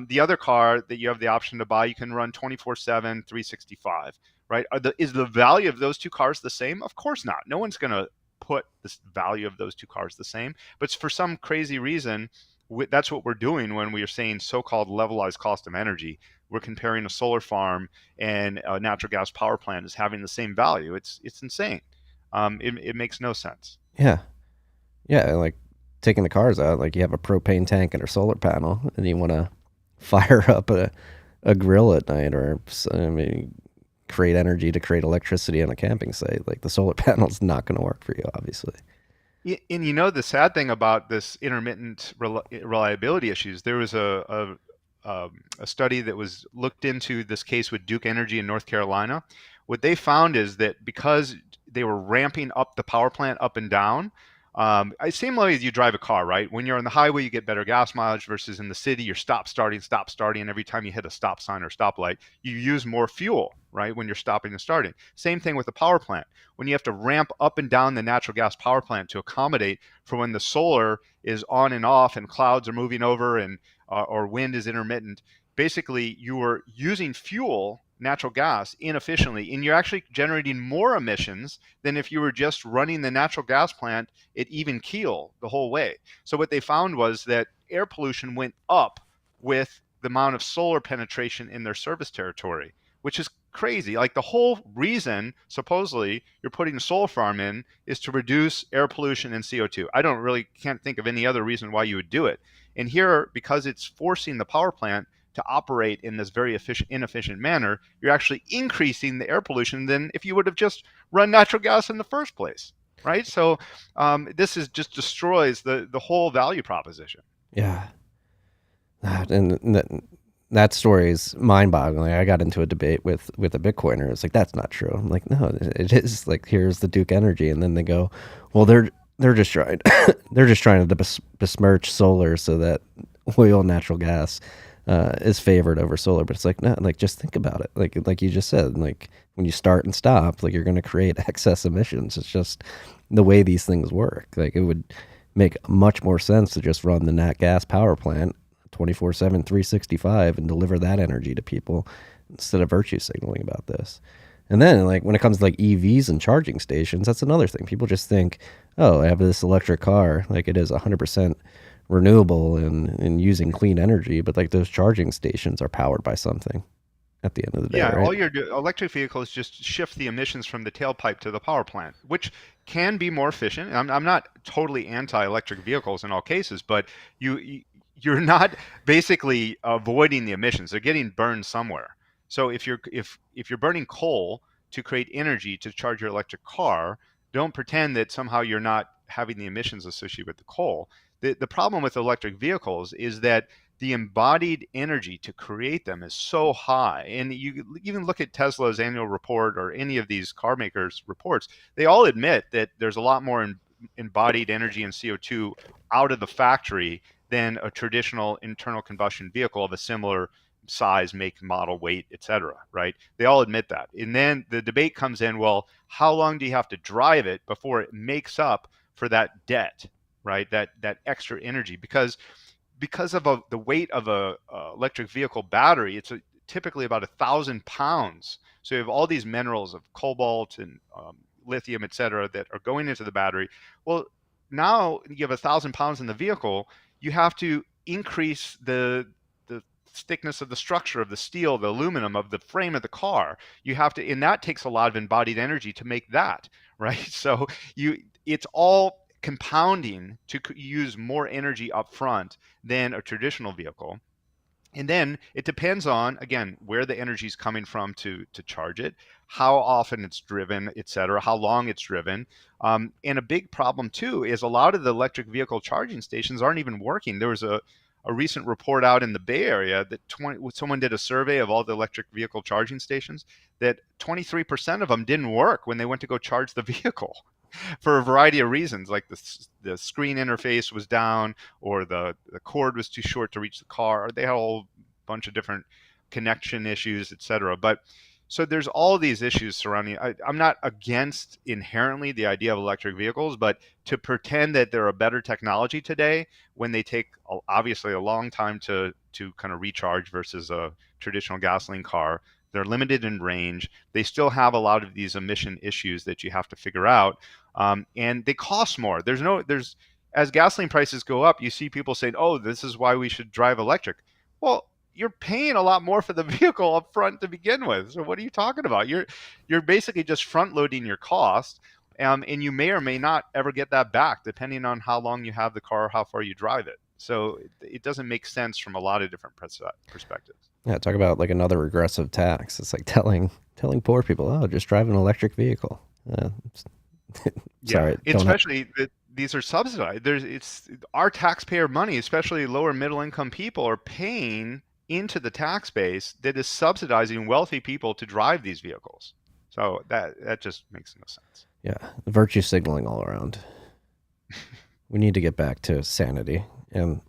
The other car that you have the option to buy, you can run 24/7, 365, right? Is the value of those two cars the same? Of course not. No one's going to put this value of those two cars the same. But for some crazy reason, that's what we're doing when we are saying so-called levelized cost of energy. We're comparing a solar farm and a natural gas power plant as having the same value. It's insane. It makes no sense. Yeah. Yeah, like taking the cars out, like you have a propane tank and a solar panel, and you want to fire up a grill at night, or I mean, create energy to create electricity on a camping site. Like the solar panel's not going to work for you, obviously. And the sad thing about this intermittent reliability issues, there was a study that was looked into this case with Duke Energy in North Carolina. What they found is that because they were ramping up the power plant up and down, same way as you drive a car, right? When you're on the highway, you get better gas mileage versus in the city, you're stop starting. And every time you hit a stop sign or stoplight, you use more fuel, right? When you're stopping and starting. Same thing with the power plant. When you have to ramp up and down the natural gas power plant to accommodate for when the solar is on and off and clouds are moving over and or wind is intermittent, basically you are using fuel, natural gas, inefficiently, and you're actually generating more emissions than if you were just running the natural gas plant at even keel the whole way. So what they found was that air pollution went up with the amount of solar penetration in their service territory, which is crazy. Like the whole reason supposedly you're putting a solar farm in is to reduce air pollution and CO2. Can't think of any other reason why you would do it. And here, because it's forcing the power plant to operate in this very inefficient manner, you're actually increasing the air pollution than if you would have just run natural gas in the first place, right? So this is just destroys the whole value proposition. Yeah. And that story is mind-boggling. I got into a debate with a Bitcoiner. It's like, that's not true. I'm like, no, it is. Like, here's the Duke Energy, and then they go, well, they're just trying they're just trying to besmirch solar so that oil and natural gas is favored over solar. But it's like, no, like, just think about it. Like you just said, like when you start and stop, like you're going to create excess emissions. It's just the way these things work. Like it would make much more sense to just run the nat gas power plant 24/7, 365 and deliver that energy to people instead of virtue signaling about this. And then like when it comes to like EVs and charging stations, that's another thing. People just think, oh, I have this electric car, like it is 100% renewable and using clean energy, but like those charging stations are powered by something at the end of the day, Yeah, right? all your electric vehicles just shift the emissions from the tailpipe to the power plant, which can be more efficient. I'm not totally anti-electric vehicles in all cases, but you're not basically avoiding the emissions. They're getting burned somewhere. So if you're burning coal to create energy to charge your electric car, don't pretend that somehow you're not having the emissions associated with the coal. The problem with electric vehicles is that the embodied energy to create them is so high. And you even look at Tesla's annual report or any of these car makers' reports, they all admit that there's a lot more embodied energy and CO2 out of the factory than a traditional internal combustion vehicle of a similar size, make, model, weight, etc. Right? They all admit that. And then the debate comes in, well, how long do you have to drive it before it makes up for that debt, right? That extra energy, because of the weight of a electric vehicle battery, it's typically about 1,000 pounds. So you have all these minerals of cobalt and lithium, et cetera, that are going into the battery. Well, now you have 1,000 pounds in the vehicle, you have to increase the thickness of the structure of the steel, the aluminum of the frame of the car. You have to, and that takes a lot of embodied energy to make that, right? So it's all compounding to use more energy up front than a traditional vehicle. And then it depends on, again, where the energy is coming from to charge it, how often it's driven, et cetera, how long it's driven. And a big problem too is a lot of the electric vehicle charging stations aren't even working. There was a recent report out in the Bay Area that someone did a survey of all the electric vehicle charging stations, that 23% of them didn't work when they went to go charge the vehicle for a variety of reasons, like the screen interface was down, or the cord was too short to reach the car, or they had a whole bunch of different connection issues, etc. But so there's all these issues surrounding. I'm not against inherently the idea of electric vehicles, but to pretend that they're a better technology today when they take obviously a long time to kind of recharge versus a traditional gasoline car, they're limited in range, they still have a lot of these emission issues that you have to figure out, and they cost more. As gasoline prices go up, you see people saying, "Oh, this is why we should drive electric." Well, you're paying a lot more for the vehicle up front to begin with. So what are you talking about? You're basically just front loading your cost, and you may or may not ever get that back, depending on how long you have the car, how far you drive it. So it doesn't make sense from a lot of different perspectives. Yeah, talk about like another regressive tax. It's like telling poor people, "Oh, just drive an electric vehicle." Sorry, especially that these are subsidized. It's our taxpayer money, especially lower middle income people, are paying into the tax base that is subsidizing wealthy people to drive these vehicles. So that just makes no sense. Yeah, virtue signaling all around. We need to get back to sanity, and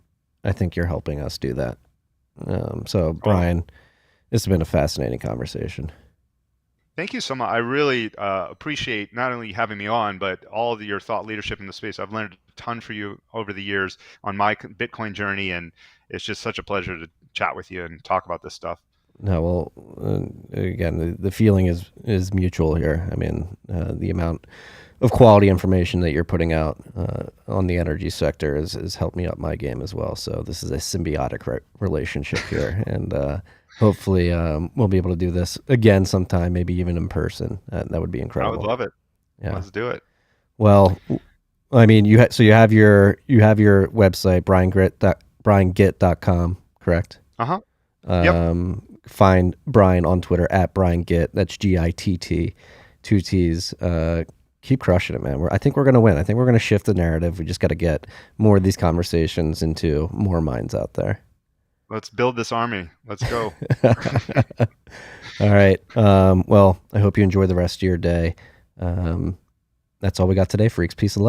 I think you're helping us do that. So, Brian, this has been a fascinating conversation. Thank you so much. I really appreciate not only having me on, but all of your thought leadership in the space. I've learned a ton from you over the years on my Bitcoin journey, and it's just such a pleasure to chat with you and talk about this stuff. No, well, again, the feeling is mutual here. I mean, the amount of quality information that you're putting out on the energy sector has helped me up my game as well. So this is a symbiotic relationship here, and hopefully we'll be able to do this again sometime, maybe even in person. That would be incredible. I would love it. Yeah, let's do it. Well, I mean, you have your website, briangitt.com, correct? Uh-huh. Yep. Find Brian on Twitter at Brian Gitt. That's GITT, 2 T's. Keep crushing it, man. I think we're going to win. I think we're going to shift the narrative. We just got to get more of these conversations into more minds out there. Let's build this army. Let's go. All right. Well, I hope you enjoy the rest of your day. That's all we got today, freaks. Peace and love.